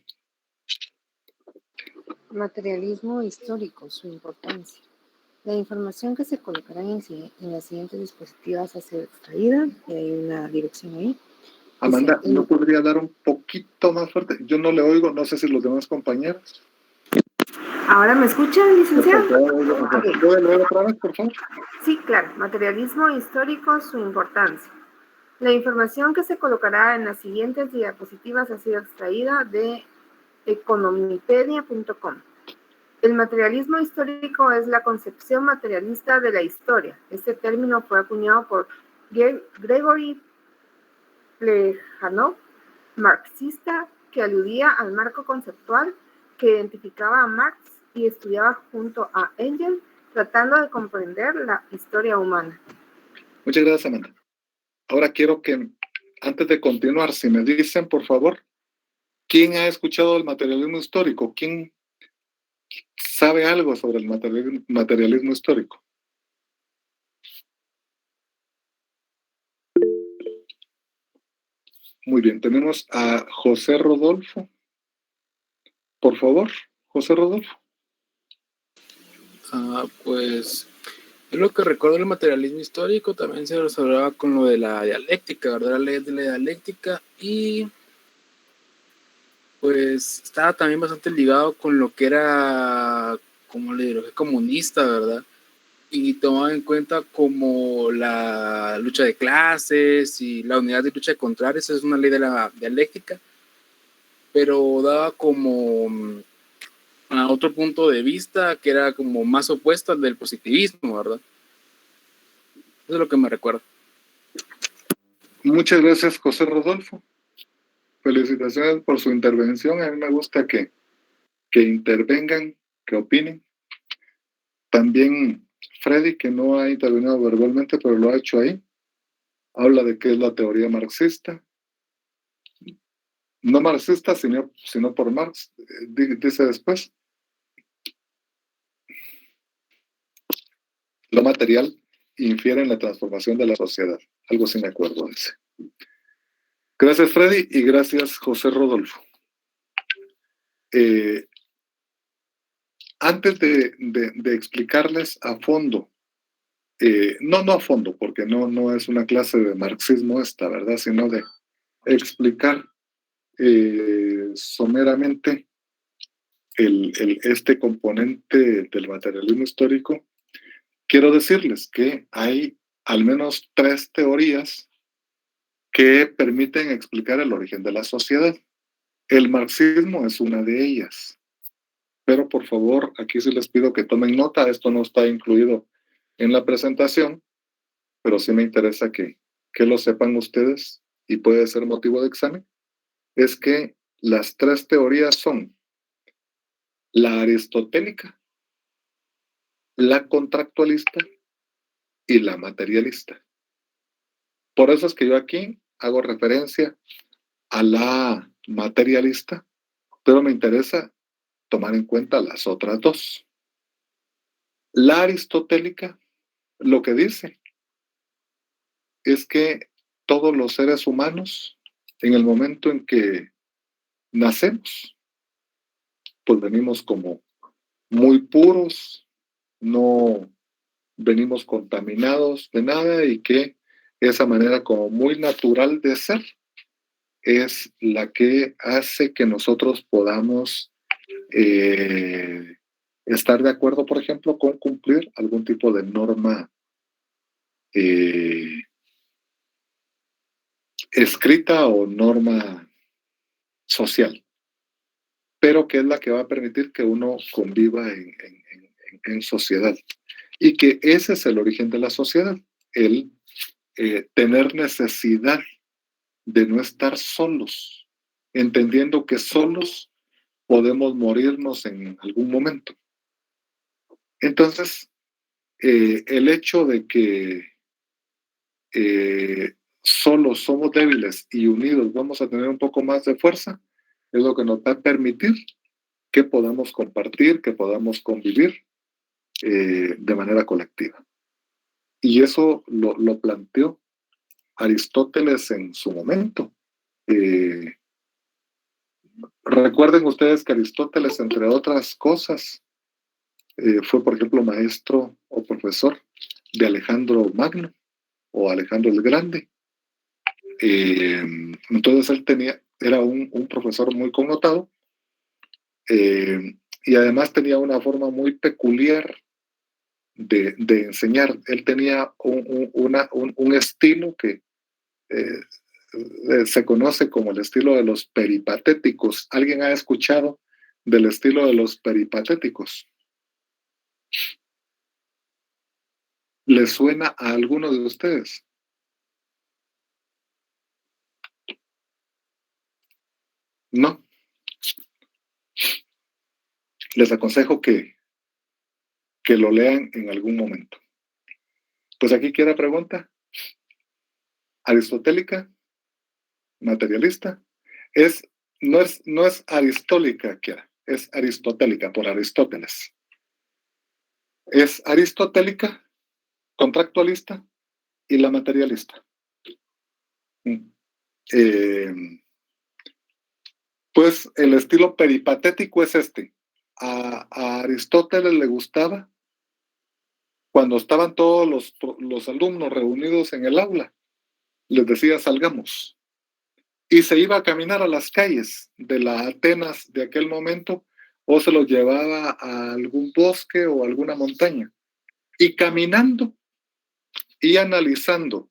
Materialismo histórico, su importancia. La información que se colocará en las siguientes dispositivas ha sido extraída, y hay una dirección ahí. Amanda, Dice, ¿no podría dar un poquito más fuerte? Yo no le oigo, no sé si los demás compañeros. ¿Ahora me escuchan, licenciado? Ok. ¿Puede leer otra vez, por favor? Sí, claro. Materialismo histórico, su importancia. La información que se colocará en las siguientes diapositivas ha sido extraída de economipedia.com. El materialismo histórico es la concepción materialista de la historia. Este término fue acuñado por Gregory Plejánov, marxista, que aludía al marco conceptual que identificaba a Marx y estudiaba junto a Engels, tratando de comprender la historia humana. Muchas gracias, Amanda. Ahora quiero que, antes de continuar, si me dicen, por favor, ¿quién ha escuchado el materialismo histórico? ¿Quién sabe algo sobre el materialismo histórico? Muy bien, tenemos a José Rodolfo. Por favor, José Rodolfo. Pues yo lo que recuerdo del materialismo histórico también se resolvaba con lo de la dialéctica, ¿verdad? La ley de la dialéctica, y pues estaba también bastante ligado con lo que era como la ideología comunista, ¿verdad? Y tomaba en cuenta como la lucha de clases y la unidad de lucha de contrarios, es una ley de la dialéctica, pero daba como a otro punto de vista que era como más opuesto al del positivismo, ¿verdad? Eso es lo que me recuerdo. Muchas gracias, José Rodolfo. Felicitaciones por su intervención. A mí me gusta que intervengan, que opinen. También Freddy, que no ha intervenido verbalmente, pero lo ha hecho ahí, habla de qué es la teoría marxista. No marxista, sino por Marx, dice después. Lo material infiere en la transformación de la sociedad. Algo sin acuerdo, dice. Gracias, Freddy, y gracias, José Rodolfo. Antes de explicarles a fondo, no a fondo, porque no es una clase de marxismo esta, ¿verdad? Sino de explicar someramente este componente del materialismo histórico. Quiero decirles que hay al menos 3 teorías que permiten explicar el origen de la sociedad. El marxismo es una de ellas. Pero por favor, aquí sí les pido que tomen nota. Esto no está incluido en la presentación, pero sí me interesa que lo sepan ustedes y puede ser motivo de examen. Es que las 3 teorías son la aristotélica, la contractualista y la materialista. Por eso es que yo aquí hago referencia a la materialista, pero me interesa tomar en cuenta las otras 2. La aristotélica lo que dice es que todos los seres humanos, en el momento en que nacemos, pues venimos como muy puros, no venimos contaminados de nada, y que esa manera como muy natural de ser es la que hace que nosotros podamos estar de acuerdo, por ejemplo, con cumplir algún tipo de norma escrita o norma social, pero que es la que va a permitir que uno conviva en sociedad. Y que ese es el origen de la sociedad, el tener necesidad de no estar solos, entendiendo que solos podemos morirnos en algún momento. Entonces, el hecho de que solos somos débiles y unidos vamos a tener un poco más de fuerza, es lo que nos va a permitir que podamos compartir, que podamos convivir de manera colectiva. Y eso lo planteó Aristóteles en su momento. Recuerden ustedes que Aristóteles, entre otras cosas, fue, por ejemplo, maestro o profesor de Alejandro Magno o Alejandro el Grande. Entonces él era un profesor muy connotado, y además tenía una forma muy peculiar de enseñar. Él tenía un estilo que se conoce como el estilo de los peripatéticos. ¿Alguien ha escuchado del estilo de los peripatéticos? ¿Le suena a alguno de ustedes? No. Les aconsejo que lo lean en algún momento. Pues aquí queda pregunta. Aristotélica, materialista. No es aristólica, es aristotélica, por Aristóteles. Es aristotélica, contractualista y la materialista. Pues el estilo peripatético es este. A Aristóteles le gustaba cuando estaban todos los alumnos reunidos en el aula, les decía salgamos, y se iba a caminar a las calles de la Atenas de aquel momento, o se los llevaba a algún bosque o alguna montaña, y caminando y analizando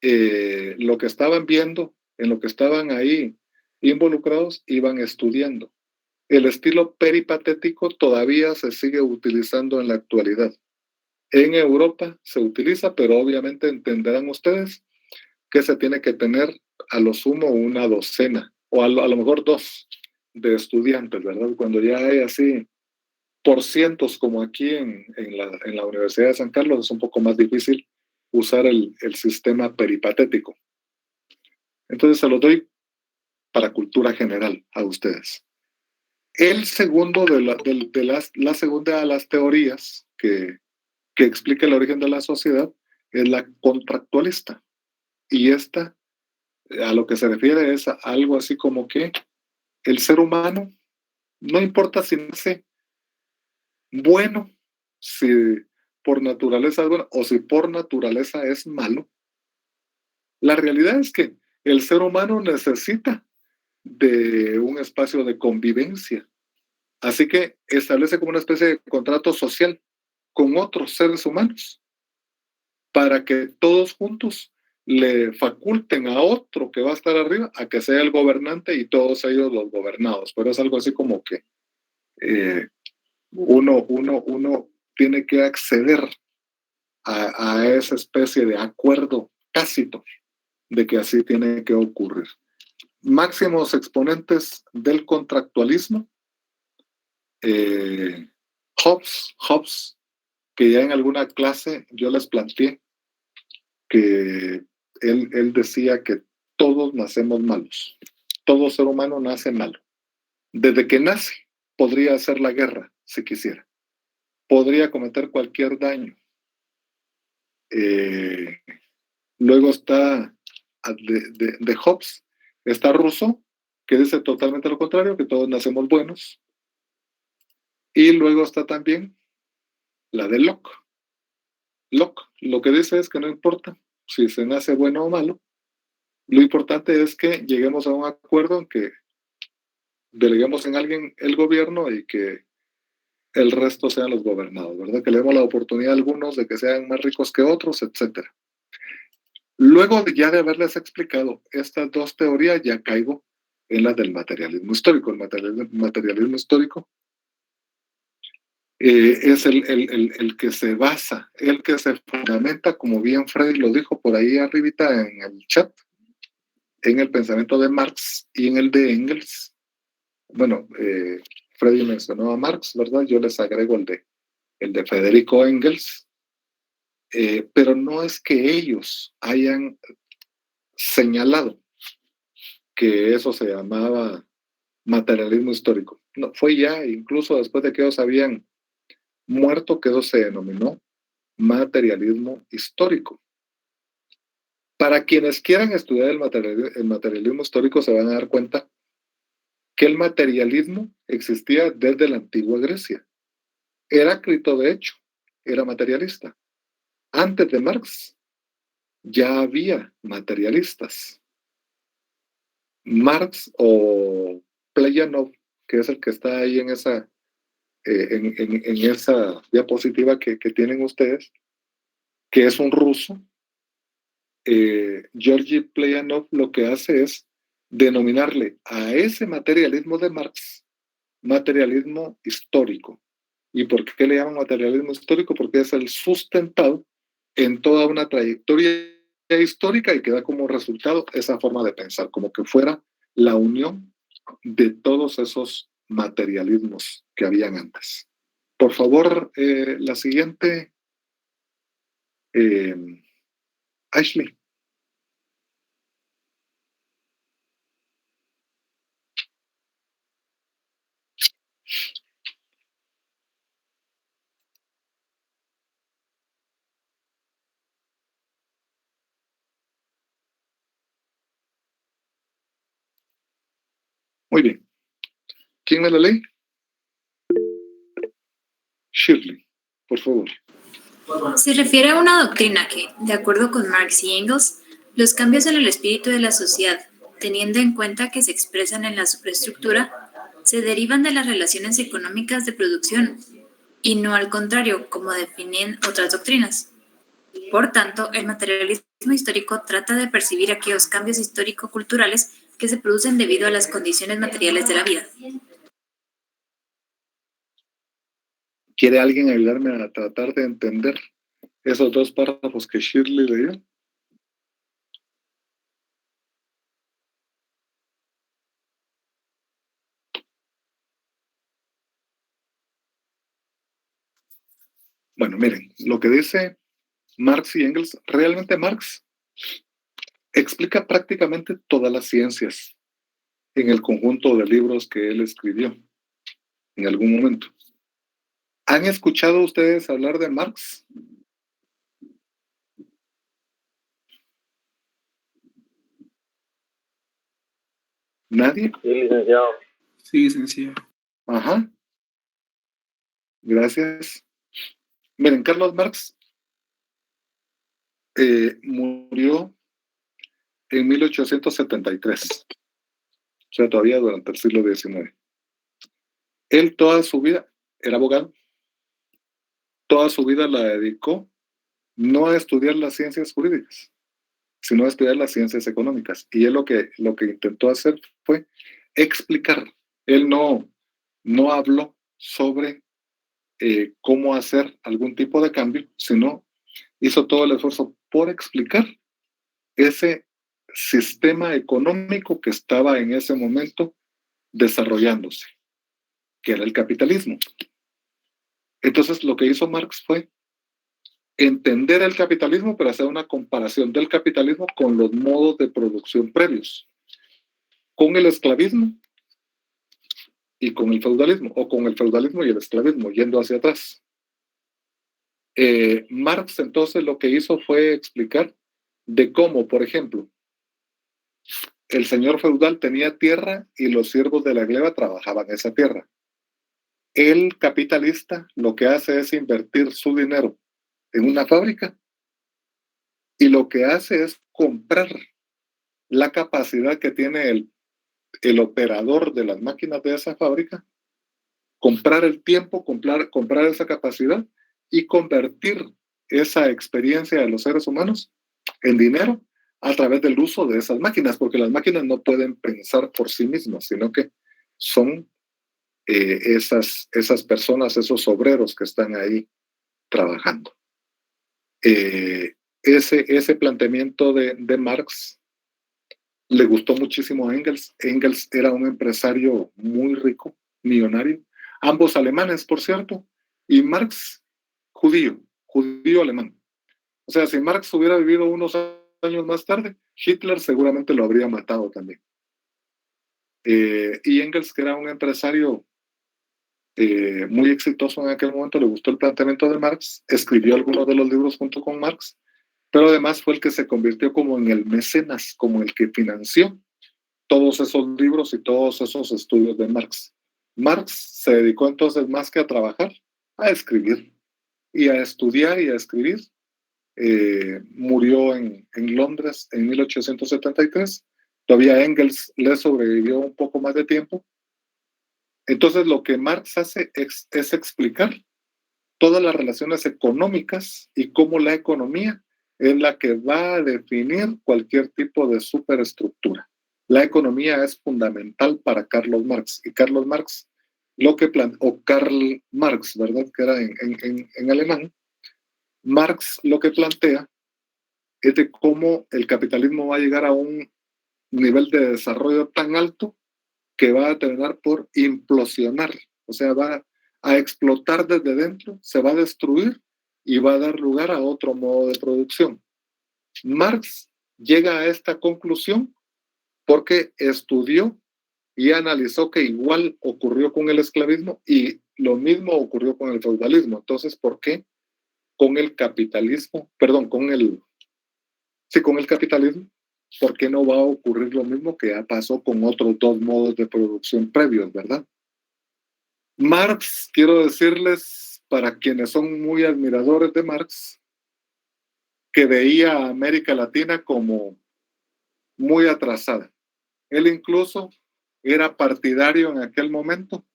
lo que estaban viendo, en lo que estaban ahí involucrados, iban estudiando. El estilo peripatético todavía se sigue utilizando en la actualidad. En Europa se utiliza, pero obviamente entenderán ustedes que se tiene que tener a lo sumo una docena, o a lo mejor 2 de estudiantes, ¿verdad? Cuando ya hay así por cientos como aquí en la Universidad de San Carlos, es un poco más difícil usar el sistema peripatético. Entonces se lo doy para cultura general a ustedes. El segundo la segunda de las teorías que explica el origen de la sociedad es la contractualista. Y esta, a lo que se refiere, es algo así como que el ser humano, no importa si nace bueno, si por naturaleza es bueno o si por naturaleza es malo, la realidad es que el ser humano necesita de un espacio de convivencia. Así que establece como una especie de contrato social con otros seres humanos para que todos juntos le faculten a otro que va a estar arriba a que sea el gobernante y todos ellos los gobernados. Pero es algo así como que uno tiene que acceder a esa especie de acuerdo tácito de que así tiene que ocurrir. Máximos exponentes del contractualismo, Hobbes, que ya en alguna clase yo les planteé que él decía que todos nacemos malos, todo ser humano nace malo. Desde que nace podría hacer la guerra si quisiera, podría cometer cualquier daño. Luego está de Hobbes, está Rousseau, que dice totalmente lo contrario, que todos nacemos buenos. Y luego está también la de Locke. Locke lo que dice es que no importa si se nace bueno o malo, lo importante es que lleguemos a un acuerdo en que deleguemos en alguien el gobierno y que el resto sean los gobernados, ¿verdad? Que le demos la oportunidad a algunos de que sean más ricos que otros, etc. Luego ya de haberles explicado estas 2 teorías, ya caigo en la del materialismo histórico. El materialismo histórico es el que se basa, el que se fundamenta, como bien Freddy lo dijo por ahí arribita en el chat, en el pensamiento de Marx y en el de Engels. Bueno, Freddy mencionó a Marx, ¿verdad? Yo les agrego el de Federico Engels, pero no es que ellos hayan señalado que eso se llamaba materialismo histórico. No, fue ya, incluso después de que ellos habían muerto, que eso se denominó materialismo histórico. Para quienes quieran estudiar el materialismo histórico se van a dar cuenta que el materialismo existía desde la antigua Grecia. Heráclito, de hecho, era materialista. Antes de Marx ya había materialistas. Marx o Plejánov, que es el que está ahí en esa, en esa diapositiva que tienen ustedes, que es un ruso, Georgi Plejánov lo que hace es denominarle a ese materialismo de Marx materialismo histórico. ¿Y por qué le llaman materialismo histórico? Porque es el sustentado en toda una trayectoria histórica y que da como resultado esa forma de pensar, como que fuera la unión de todos esos materialismos que habían antes. Por favor, la siguiente, Ashley. Muy bien. ¿Quién me la lee? Shirley, por favor. Se refiere a una doctrina que, de acuerdo con Marx y Engels, los cambios en el espíritu de la sociedad, teniendo en cuenta que se expresan en la superestructura, se derivan de las relaciones económicas de producción, y no al contrario, como definen otras doctrinas. Por tanto, el materialismo histórico trata de percibir aquellos cambios histórico-culturales que se producen debido a las condiciones materiales de la vida. ¿Quiere alguien ayudarme a tratar de entender esos dos párrafos que Shirley leyó? Bueno, miren, lo que dice Marx y Engels, realmente Marx explica prácticamente todas las ciencias en el conjunto de libros que él escribió en algún momento. ¿Han escuchado ustedes hablar de Marx? ¿Nadie? Sí, licenciado. Sí, licenciado. Ajá. Gracias. Miren, Carlos Marx murió en 1873, o sea, todavía durante el siglo XIX. Él toda su vida era abogado, toda su vida la dedicó no a estudiar las ciencias jurídicas, sino a estudiar las ciencias económicas. Y él lo que intentó hacer fue explicar. Él no habló sobre cómo hacer algún tipo de cambio, sino hizo todo el esfuerzo por explicar ese sistema económico que estaba en ese momento desarrollándose, que era el capitalismo. Entonces lo que hizo Marx fue entender el capitalismo, pero hacer una comparación del capitalismo con los modos de producción previos, con el esclavismo y con el feudalismo, o con el feudalismo y el esclavismo, yendo hacia atrás. Marx entonces lo que hizo fue explicar de cómo, por ejemplo, el señor feudal tenía tierra y los siervos de la gleba trabajaban esa tierra. El capitalista lo que hace es invertir su dinero en una fábrica y lo que hace es comprar la capacidad que tiene el operador de las máquinas de esa fábrica, comprar el tiempo, comprar esa capacidad y convertir esa experiencia de los seres humanos en dinero a través del uso de esas máquinas, porque las máquinas no pueden pensar por sí mismas, sino que son esas personas, esos obreros que están ahí trabajando. Ese planteamiento de Marx le gustó muchísimo a Engels. Engels era un empresario muy rico, millonario, ambos alemanes, por cierto, y Marx judío alemán. O sea, si Marx hubiera vivido unos años más tarde, Hitler seguramente lo habría matado también. Y Engels, que era un empresario muy exitoso en aquel momento, le gustó el planteamiento de Marx, escribió algunos de los libros junto con Marx, pero además fue el que se convirtió como en el mecenas, como el que financió todos esos libros y todos esos estudios de Marx. Marx se dedicó entonces más que a trabajar, a escribir y a estudiar y a escribir. Murió en Londres en 1873. Todavía Engels le sobrevivió un poco más de tiempo. Entonces lo que Marx hace es explicar todas las relaciones económicas y cómo la economía es la que va a definir cualquier tipo de superestructura. La economía es fundamental para Carlos Marx, y Carlos Marx, o Karl Marx, ¿verdad? Que era en alemán. Marx lo que plantea es de cómo el capitalismo va a llegar a un nivel de desarrollo tan alto que va a terminar por implosionar, o sea, va a explotar desde dentro, se va a destruir y va a dar lugar a otro modo de producción. Marx llega a esta conclusión porque estudió y analizó que igual ocurrió con el esclavismo y lo mismo ocurrió con el feudalismo. Entonces, ¿por qué con el capitalismo, con el capitalismo, ¿por qué no va a ocurrir lo mismo que ya pasó con otros dos modos de producción previos, verdad? Marx, quiero decirles, para quienes son muy admiradores de Marx, que veía a América Latina como muy atrasada. Él incluso era partidario en aquel momento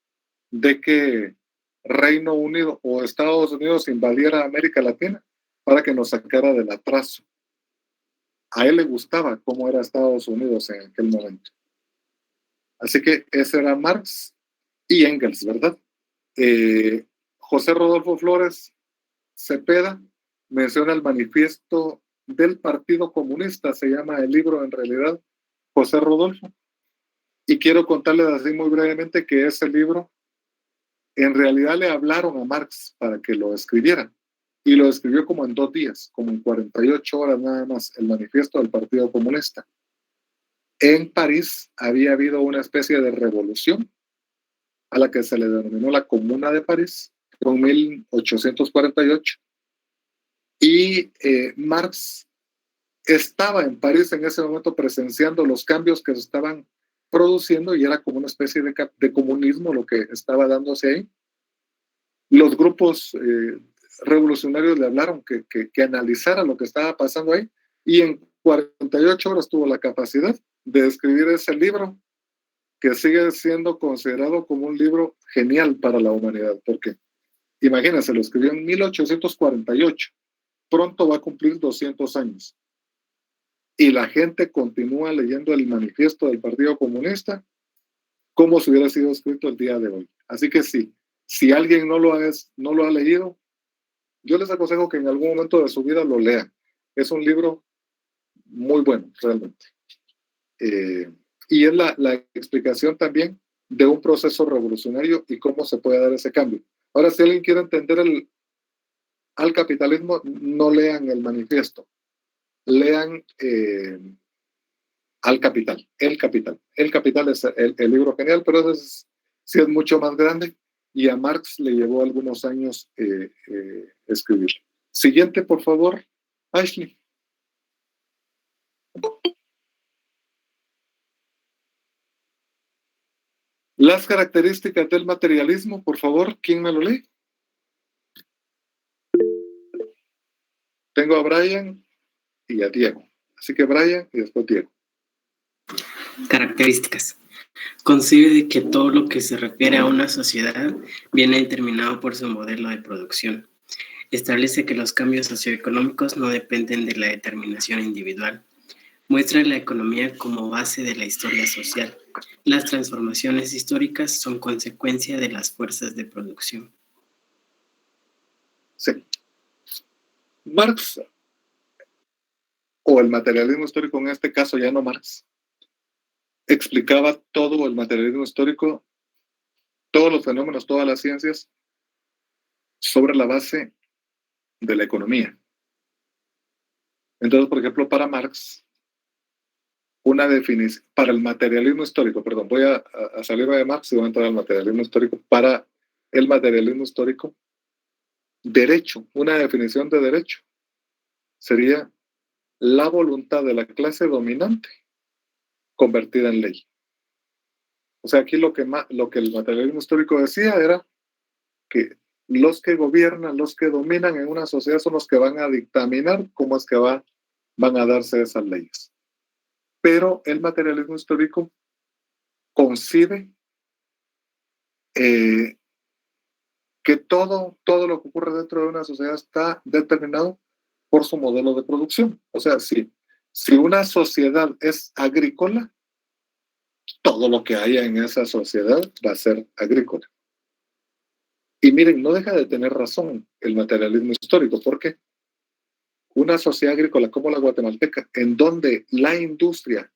de que Reino Unido o Estados Unidos invadiera América Latina para que nos sacara del atraso. A él le gustaba cómo era Estados Unidos en aquel momento. Así que ese era Marx y Engels, ¿verdad? José Rodolfo Flores Cepeda menciona el manifiesto del Partido Comunista, se llama el libro en realidad, José Rodolfo. Y quiero contarles así muy brevemente que ese libro, en realidad le hablaron a Marx para que lo escribiera. Y lo escribió como en 2 días, como en 48 horas nada más, el manifiesto del Partido Comunista. En París había habido una especie de revolución a la que se le denominó la Comuna de París, en 1848. Y Marx estaba en París en ese momento presenciando los cambios que se estaban produciendo y era como una especie de comunismo lo que estaba dándose ahí. Los grupos revolucionarios le hablaron que analizara lo que estaba pasando ahí y en 48 horas tuvo la capacidad de escribir ese libro que sigue siendo considerado como un libro genial para la humanidad, porque imagínense, lo escribió en 1848, pronto va a cumplir 200 años y la gente continúa leyendo el manifiesto del Partido Comunista como si hubiera sido escrito el día de hoy. Así que sí, si alguien no lo ha leído, yo les aconsejo que en algún momento de su vida lo lean. Es un libro muy bueno, realmente. Y es la explicación también de un proceso revolucionario y cómo se puede dar ese cambio. Ahora, si alguien quiere entender al capitalismo, no lean el manifiesto, lean Al Capital, El Capital. El Capital es el libro genial, pero ese sí es mucho más grande y a Marx le llevó algunos años escribir. Siguiente, por favor, Ashley. Las características del materialismo, por favor, ¿quién me lo lee? Tengo a Brian y a Diego. Así que Brian y después Diego. Características. Concibe de que todo lo que se refiere a una sociedad viene determinado por su modelo de producción. Establece que los cambios socioeconómicos no dependen de la determinación individual. Muestra la economía como base de la historia social. Las transformaciones históricas son consecuencia de las fuerzas de producción. Sí. Marx, o el materialismo histórico, en este caso ya no Marx, explicaba todo el materialismo histórico, todos los fenómenos, todas las ciencias, sobre la base de la economía. Entonces, por ejemplo, para Marx, una definición, para el materialismo histórico, perdón, voy a salirme de Marx y voy a entrar al materialismo histórico. Para el materialismo histórico, derecho, una definición de derecho, sería la voluntad de la clase dominante convertida en ley. O sea, aquí lo que el materialismo histórico decía era que los que gobiernan, los que dominan en una sociedad son los que van a dictaminar cómo es que van a darse esas leyes. Pero el materialismo histórico concibe que todo lo que ocurre dentro de una sociedad está determinado por su modelo de producción. O sea, si una sociedad es agrícola, todo lo que haya en esa sociedad va a ser agrícola. Y miren, no deja de tener razón el materialismo histórico, porque una sociedad agrícola como la guatemalteca, en donde la industria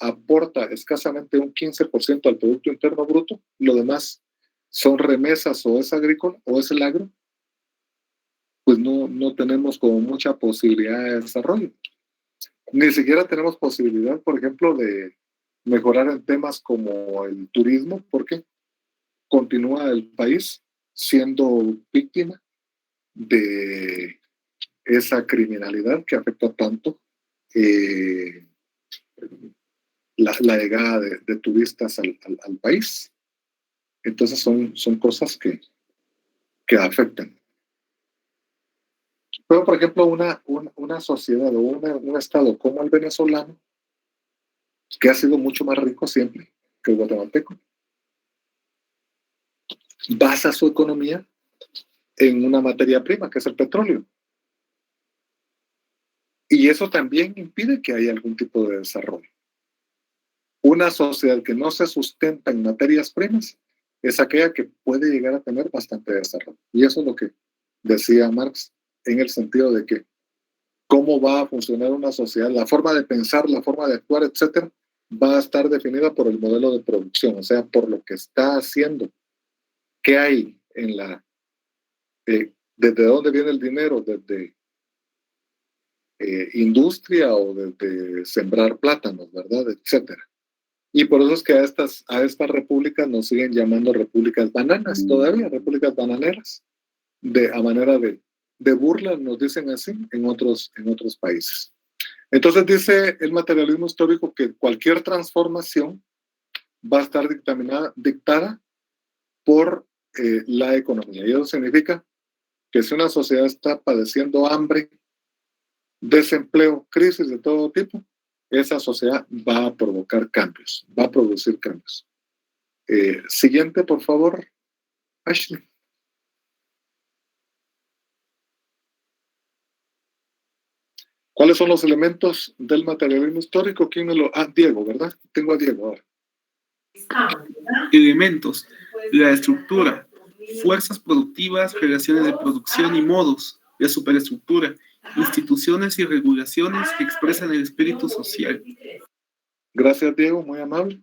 aporta escasamente un 15% al Producto Interno Bruto, lo demás son remesas o es agrícola o es el agro, pues no tenemos como mucha posibilidad de desarrollo. Ni siquiera tenemos posibilidad, por ejemplo, de mejorar en temas como el turismo, porque continúa el país siendo víctima de esa criminalidad que afecta tanto la llegada de turistas al país. Entonces son cosas que afectan. Pero, por ejemplo, una sociedad o un estado como el venezolano, que ha sido mucho más rico siempre que el guatemalteco, basa su economía en una materia prima, que es el petróleo. Y eso también impide que haya algún tipo de desarrollo. Una sociedad que no se sustenta en materias primas es aquella que puede llegar a tener bastante desarrollo. Y eso es lo que decía Marx, en el sentido de que cómo va a funcionar una sociedad, la forma de pensar, la forma de actuar, etcétera, va a estar definida por el modelo de producción, o sea, por lo que está haciendo. ¿Qué hay en desde dónde viene el dinero? Desde industria o desde sembrar plátanos, ¿verdad? Etcétera. Y por eso es que a estas repúblicas nos siguen llamando repúblicas bananas todavía, repúblicas bananeras, a manera de burla, nos dicen así en otros países. Entonces dice el materialismo histórico que cualquier transformación va a estar dictada por la economía. Y eso significa que si una sociedad está padeciendo hambre, desempleo, crisis de todo tipo, esa sociedad va a provocar cambios, va a producir cambios. Siguiente, por favor, Ashley. ¿Cuáles son los elementos del materialismo histórico? ¿Quién me lo...? Diego, ¿verdad? Tengo a Diego ahora. Elementos: la estructura, fuerzas productivas, relaciones de producción y modos, la superestructura, instituciones y regulaciones que expresan el espíritu social. Gracias, Diego, muy amable.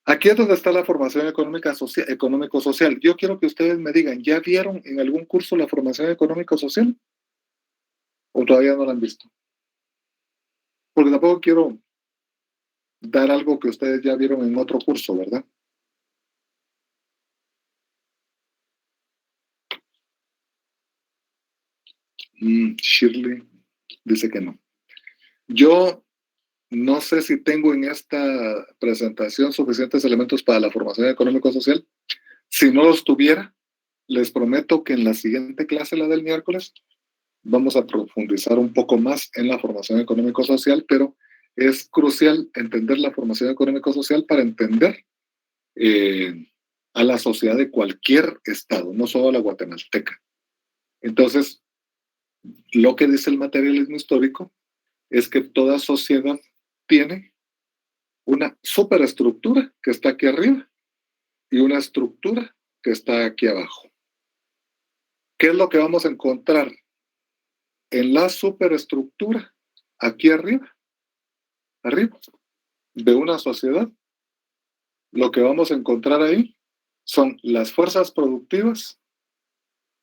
Aquí es donde está la formación económico-social. Yo quiero que ustedes me digan, ¿ya vieron en algún curso la formación económico-social? ¿O todavía no la han visto? Porque tampoco quiero dar algo que ustedes ya vieron en otro curso, ¿verdad? Shirley dice que no. Yo no sé si tengo en esta presentación suficientes elementos para la formación económico-social. Si no los tuviera, les prometo que en la siguiente clase, la del miércoles, vamos a profundizar un poco más en la formación económico-social, pero es crucial entender la formación económico-social para entender a la sociedad de cualquier estado, no solo la guatemalteca. Entonces, lo que dice el materialismo histórico es que toda sociedad tiene una superestructura que está aquí arriba y una estructura que está aquí abajo. ¿Qué es lo que vamos a encontrar en la superestructura aquí arriba de una sociedad? Lo que vamos a encontrar ahí son las fuerzas productivas,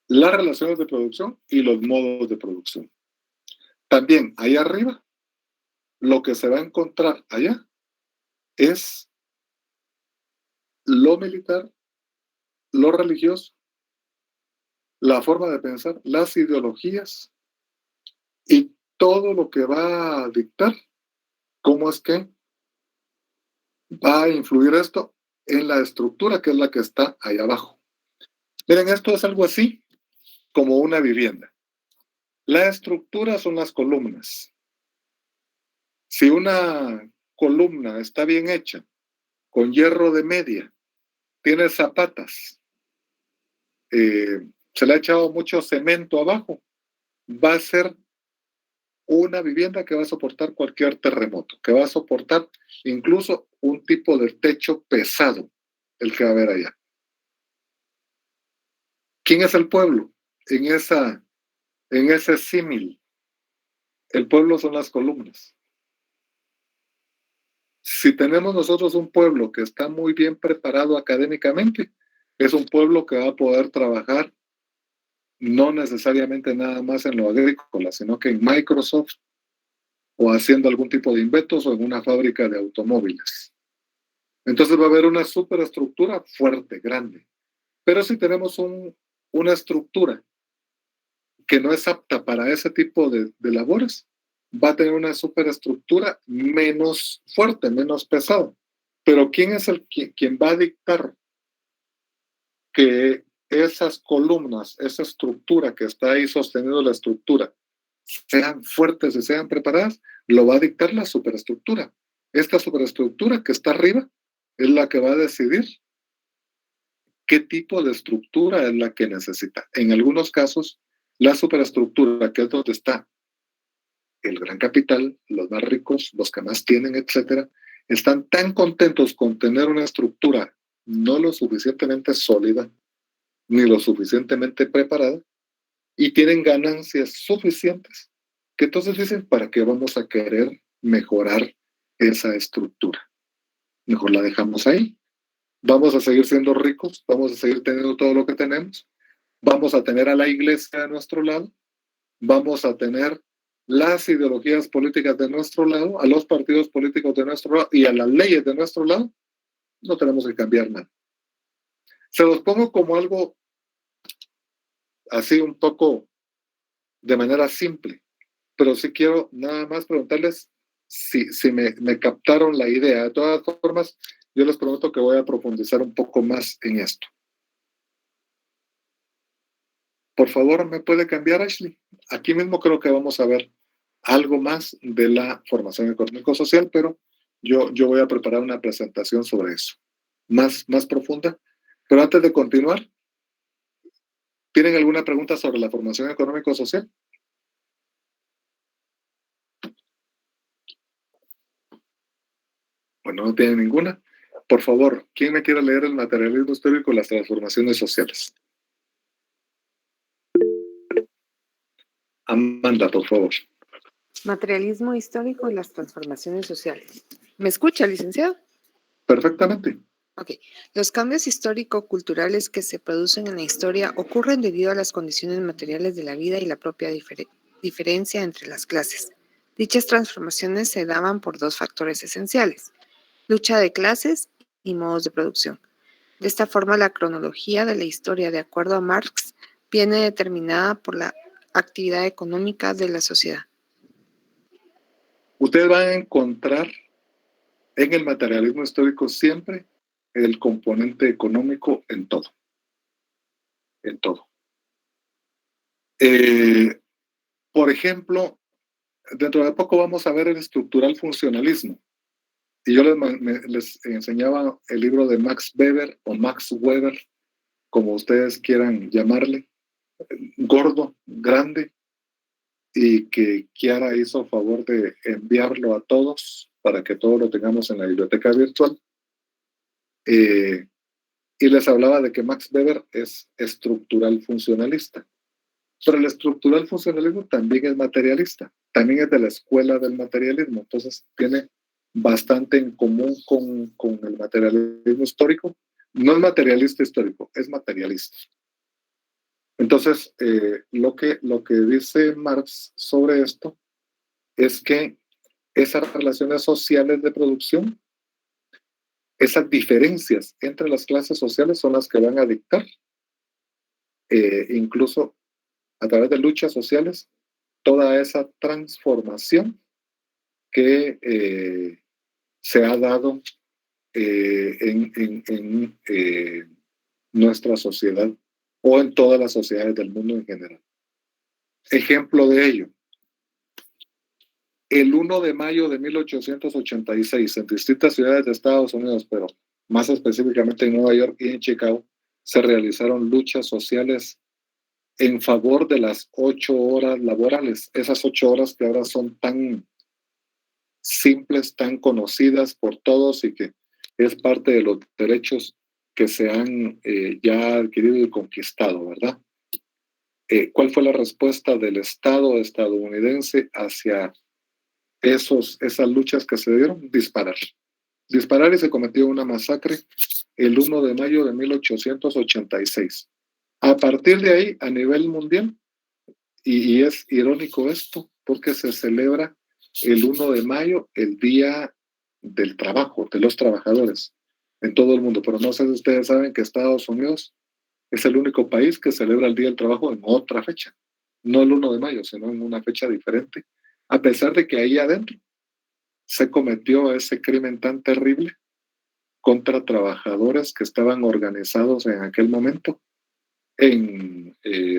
las relaciones de producción y los modos de producción. También ahí arriba, lo que se va a encontrar allá es lo militar, lo religioso, la forma de pensar, las ideologías y todo lo que va a dictar cómo es que va a influir esto en la estructura que es la que está ahí abajo. Miren, esto es algo así como una vivienda. La estructura son las columnas. Si una columna está bien hecha, con hierro de media, tiene zapatas, se le ha echado mucho cemento abajo, va a ser una vivienda que va a soportar cualquier terremoto, que va a soportar incluso un tipo de techo pesado, el que va a haber allá. ¿Quién es el pueblo? En ese símil, el pueblo son las columnas. Si tenemos nosotros un pueblo que está muy bien preparado académicamente, es un pueblo que va a poder trabajar no necesariamente nada más en lo agrícola, sino que en Microsoft o haciendo algún tipo de inventos o en una fábrica de automóviles. Entonces va a haber una superestructura fuerte, grande. Pero si tenemos una estructura que no es apta para ese tipo de labores, va a tener una superestructura menos fuerte, menos pesada. Pero ¿quién es quien va a dictar que esas columnas, esa estructura que está ahí sosteniendo la estructura, sean fuertes y sean preparadas? Lo va a dictar la superestructura. Esta superestructura que está arriba es la que va a decidir qué tipo de estructura es la que necesita. En algunos casos, la superestructura, que es donde está el gran capital, los más ricos, los que más tienen, etcétera, están tan contentos con tener una estructura no lo suficientemente sólida ni lo suficientemente preparada y tienen ganancias suficientes que entonces dicen, ¿para qué vamos a querer mejorar esa estructura? Mejor la dejamos ahí. Vamos a seguir siendo ricos, vamos a seguir teniendo todo lo que tenemos, vamos a tener a la iglesia de nuestro lado, vamos a tener las ideologías políticas de nuestro lado, a los partidos políticos de nuestro lado y a las leyes de nuestro lado. No tenemos que cambiar nada. Se los pongo como algo así un poco de manera simple, pero sí quiero nada más preguntarles si me captaron la idea. De todas formas, yo les prometo que voy a profundizar un poco más en esto. Por favor, ¿me puede cambiar, Ashley? Aquí mismo creo que vamos a ver algo más de la formación económico-social, pero yo voy a preparar una presentación sobre eso, más profunda. Pero antes de continuar, ¿tienen alguna pregunta sobre la formación económico-social? Bueno, no tienen ninguna. Por favor, ¿quién me quiere leer el materialismo histórico y las transformaciones sociales? Amanda, por favor. Materialismo histórico y las transformaciones sociales. ¿Me escucha, licenciado? Perfectamente. Ok. Los cambios histórico-culturales que se producen en la historia ocurren debido a las condiciones materiales de la vida y la propia diferencia entre las clases. Dichas transformaciones se daban por dos factores esenciales: lucha de clases y modos de producción. De esta forma, la cronología de la historia, de acuerdo a Marx, viene determinada por la actividad económica de la sociedad. Ustedes van a encontrar en el materialismo histórico siempre el componente económico en todo. En todo. Por ejemplo, dentro de poco vamos a ver el estructural funcionalismo. Y yo les enseñaba el libro de Max Weber o Max Weber, como ustedes quieran llamarle, gordo, grande, y que Kiara hizo favor de enviarlo a todos para que todos lo tengamos en la biblioteca virtual. Y les hablaba de que Max Weber es estructural funcionalista. Pero el estructural funcionalismo también es materialista, también es de la escuela del materialismo, entonces tiene bastante en común con el materialismo histórico. No es materialista histórico, es materialista. Entonces, lo que dice Marx sobre esto es que esas relaciones sociales de producción, esas diferencias entre las clases sociales son las que van a dictar, incluso a través de luchas sociales, toda esa transformación que se ha dado en nuestra sociedad o en todas las sociedades del mundo en general. Ejemplo de ello, el 1 de mayo de 1886, en distintas ciudades de Estados Unidos, pero más específicamente en Nueva York y en Chicago, se realizaron luchas sociales en favor de las 8 horas laborales, esas 8 horas que ahora son tan simples, tan conocidas por todos y que es parte de los derechos que se han ya adquirido y conquistado, ¿verdad? ¿Cuál fue la respuesta del Estado estadounidense hacia esas luchas que se dieron? Disparar. Disparar, y se cometió una masacre el 1 de mayo de 1886. A partir de ahí, a nivel mundial, y es irónico esto, porque se celebra el 1 de mayo, el Día del Trabajo, de los trabajadores, en todo el mundo. Pero no sé si ustedes saben que Estados Unidos es el único país que celebra el Día del Trabajo en otra fecha, no el 1 de mayo, sino en una fecha diferente, a pesar de que ahí adentro se cometió ese crimen tan terrible contra trabajadores que estaban organizados en aquel momento en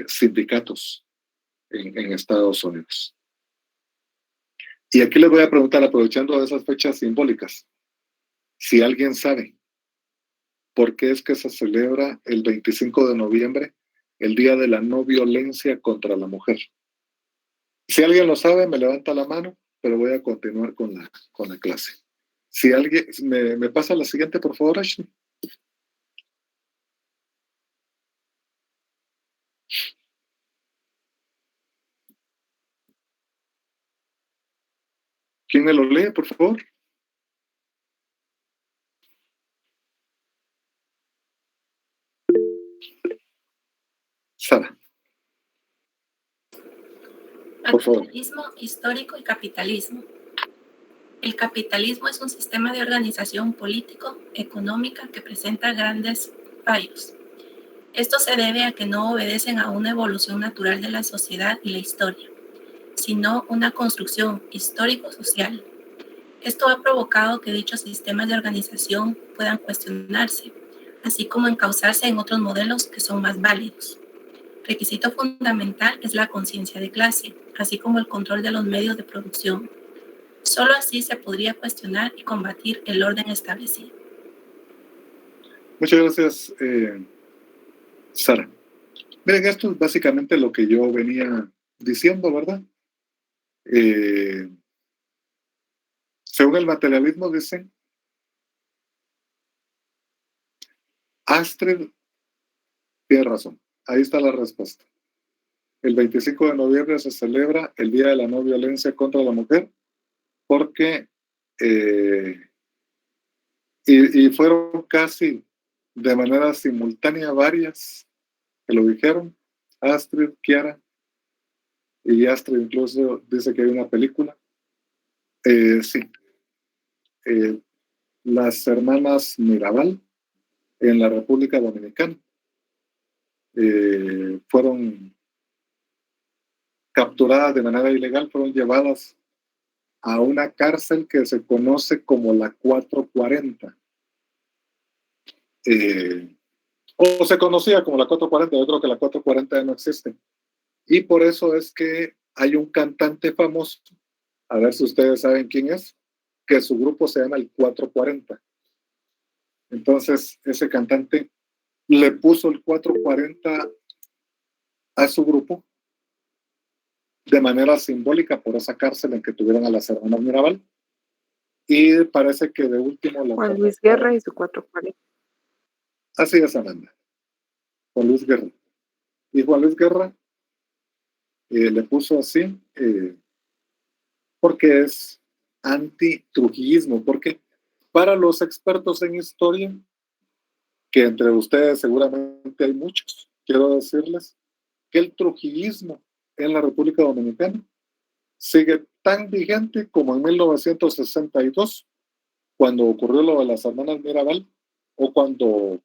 sindicatos en Estados Unidos. Y aquí les voy a preguntar, aprovechando esas fechas simbólicas, si alguien sabe por qué es que se celebra el 25 de noviembre el Día de la No Violencia contra la Mujer. Si alguien lo sabe, me levanta la mano, pero voy a continuar con la clase. Si alguien me pasa la siguiente, por favor, Ashley. ¿Quién me lo lee, por favor? Sara. Por favor. Materialismo histórico y capitalismo. El capitalismo es un sistema de organización político, económica que presenta grandes fallos. Esto se debe a que no obedecen a una evolución natural de la sociedad y la historia, sino una construcción histórico-social. Esto ha provocado que dichos sistemas de organización puedan cuestionarse, así como encauzarse en otros modelos que son más válidos. Requisito fundamental es la conciencia de clase, así como el control de los medios de producción. Solo así se podría cuestionar y combatir el orden establecido. Muchas gracias, Sara. Miren, esto es básicamente lo que yo venía diciendo, ¿verdad? Según el materialismo, dicen, Astrid tiene razón. Ahí está la respuesta. El 25 de noviembre se celebra el Día de la No Violencia contra la Mujer, porque y fueron casi de manera simultánea varias que lo dijeron. Astrid, Kiara, y Astrid incluso dice que hay una película. Sí. Las hermanas Mirabal en la República Dominicana fueron capturadas de manera ilegal, fueron llevadas a una cárcel que se conoce como la 440. O se conocía como la 440, yo creo que la 440 ya no existe. Y por eso es que hay un cantante famoso, a ver si ustedes saben quién es, que su grupo se llama el 440. Entonces, ese cantante le puso el 440 a su grupo de manera simbólica por esa cárcel en que tuvieron a las hermanas Mirabal. Y parece que de último... Juan Luis Guerra y su 440. Así es, Amanda. Juan Luis Guerra. Y Juan Luis Guerra le puso así porque es anti-trujillismo, porque para los expertos en historia, que entre ustedes seguramente hay muchos, quiero decirles que el trujillismo en la República Dominicana sigue tan vigente como en 1962, cuando ocurrió lo de las hermanas Mirabal, o cuando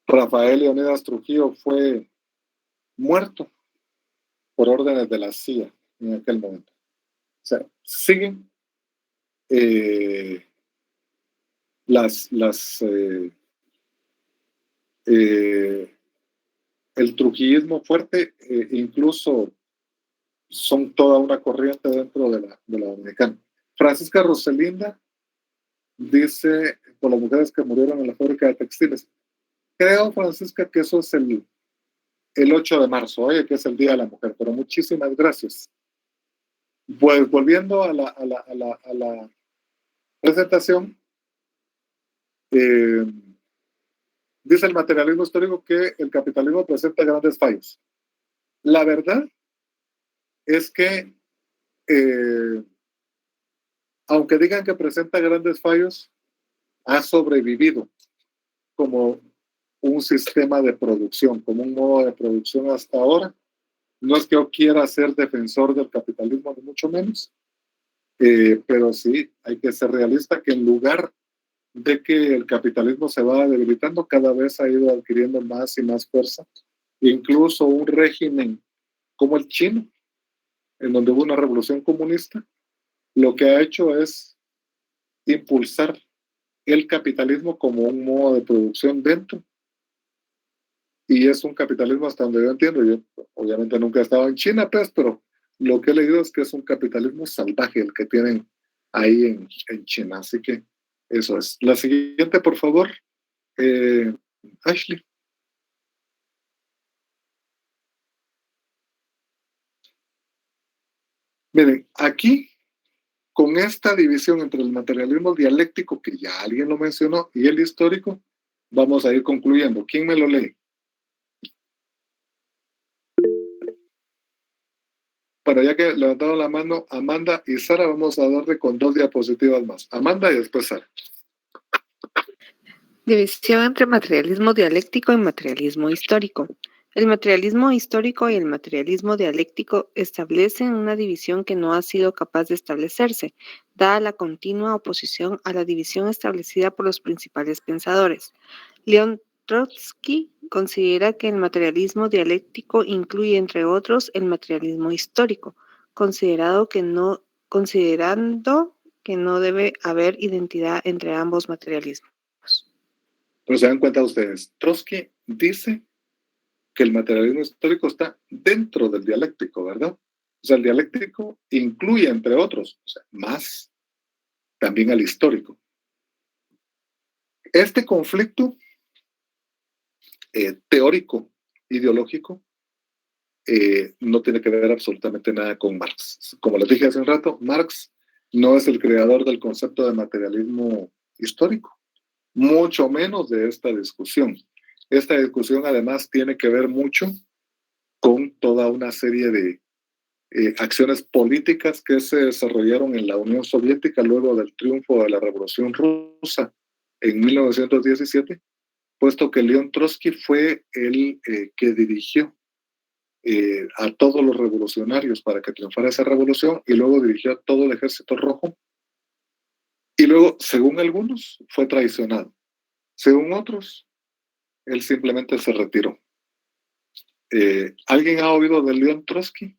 Rafael Leónidas Trujillo fue muerto por órdenes de la CIA en aquel momento. O sea, siguen el trujillismo fuerte, incluso son toda una corriente dentro de la dominicana. Francisca Roselinda dice, por las mujeres que murieron en la fábrica de textiles. Creo, Francisca, que eso es el 8 de marzo, que es el Día de la Mujer, pero muchísimas gracias. Pues volviendo a la presentación, dice el materialismo histórico que el capitalismo presenta grandes fallos. La verdad es que, aunque digan que presenta grandes fallos, ha sobrevivido como un sistema de producción, como un modo de producción hasta ahora. No es que yo quiera ser defensor del capitalismo, ni mucho menos, pero sí hay que ser realista que en lugar de que el capitalismo se va debilitando, cada vez ha ido adquiriendo más y más fuerza. Incluso un régimen como el chino, en donde hubo una revolución comunista, lo que ha hecho es impulsar el capitalismo como un modo de producción dentro. Y es un capitalismo, hasta donde yo entiendo, yo obviamente nunca he estado en China, pues, pero lo que he leído es que es un capitalismo salvaje el que tienen ahí en China. Así que eso es. La siguiente, por favor, Ashley. Miren, aquí, con esta división entre el materialismo dialéctico, que ya alguien lo mencionó, y el histórico, vamos a ir concluyendo. ¿Quién me lo lee? Bueno, ya que levantaron la mano Amanda y Sara, vamos a darle con 2 diapositivas más. Amanda y después Sara. División entre materialismo dialéctico y materialismo histórico. El materialismo histórico y el materialismo dialéctico establecen una división que no ha sido capaz de establecerse, dada la continua oposición a la división establecida por los principales pensadores. León Trotsky considera que el materialismo dialéctico incluye, entre otros, el materialismo histórico, considerando que no debe haber identidad entre ambos materialismos. Pero se dan cuenta ustedes, Trotsky dice que el materialismo histórico está dentro del dialéctico, ¿verdad? O sea, el dialéctico incluye, entre otros, o sea, más también al histórico. Este conflicto teórico, ideológico, no tiene que ver absolutamente nada con Marx. Como les dije hace un rato, Marx no es el creador del concepto de materialismo histórico, mucho menos de esta discusión. Esta discusión además tiene que ver mucho con toda una serie de acciones políticas que se desarrollaron en la Unión Soviética luego del triunfo de la Revolución Rusa en 1917, puesto que León Trotsky fue el que dirigió a todos los revolucionarios para que triunfara esa revolución y luego dirigió a todo el Ejército Rojo y luego, según algunos, fue traicionado. Según otros, él simplemente se retiró. ¿Alguien ha oído de León Trotsky?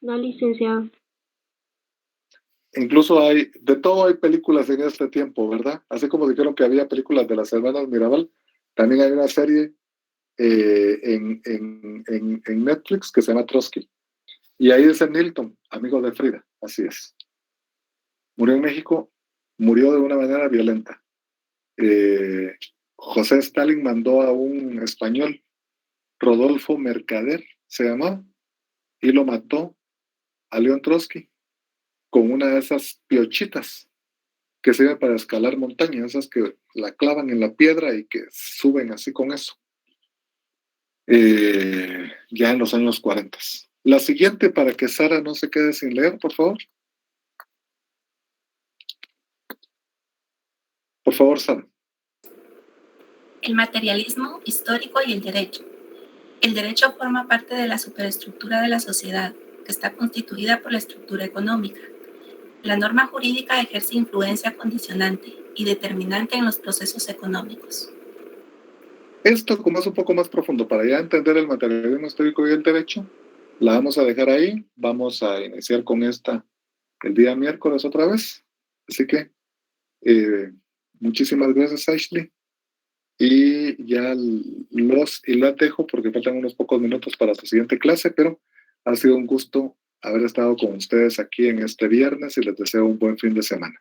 No, licenciado. Incluso de todo hay películas en este tiempo, ¿verdad? Así como dijeron que había películas de las hermanas Mirabal, también hay una serie en Netflix que se llama Trotsky. Y ahí es Nilton, amigo de Frida, así es. Murió en México, murió de una manera violenta. José Stalin mandó a un español, Rodolfo Mercader, se llamaba, y lo mató a León Trotsky con una de esas piochitas que sirven para escalar montañas, esas que la clavan en la piedra y que suben así con eso. Ya en los años 40. La siguiente, para que Sara no se quede sin leer, por favor. Por favor, Sara. El materialismo histórico y el derecho. El derecho forma parte de la superestructura de la sociedad, que está constituida por la estructura económica. La norma jurídica ejerce influencia condicionante y determinante en los procesos económicos. Esto, como es un poco más profundo, para ya entender el materialismo histórico y el derecho, la vamos a dejar ahí. Vamos a iniciar con esta el día miércoles otra vez. Así que Muchísimas gracias, Ashley. Y ya los dejo porque faltan unos pocos minutos para su siguiente clase, pero ha sido un gusto haber estado con ustedes aquí en este viernes y les deseo un buen fin de semana.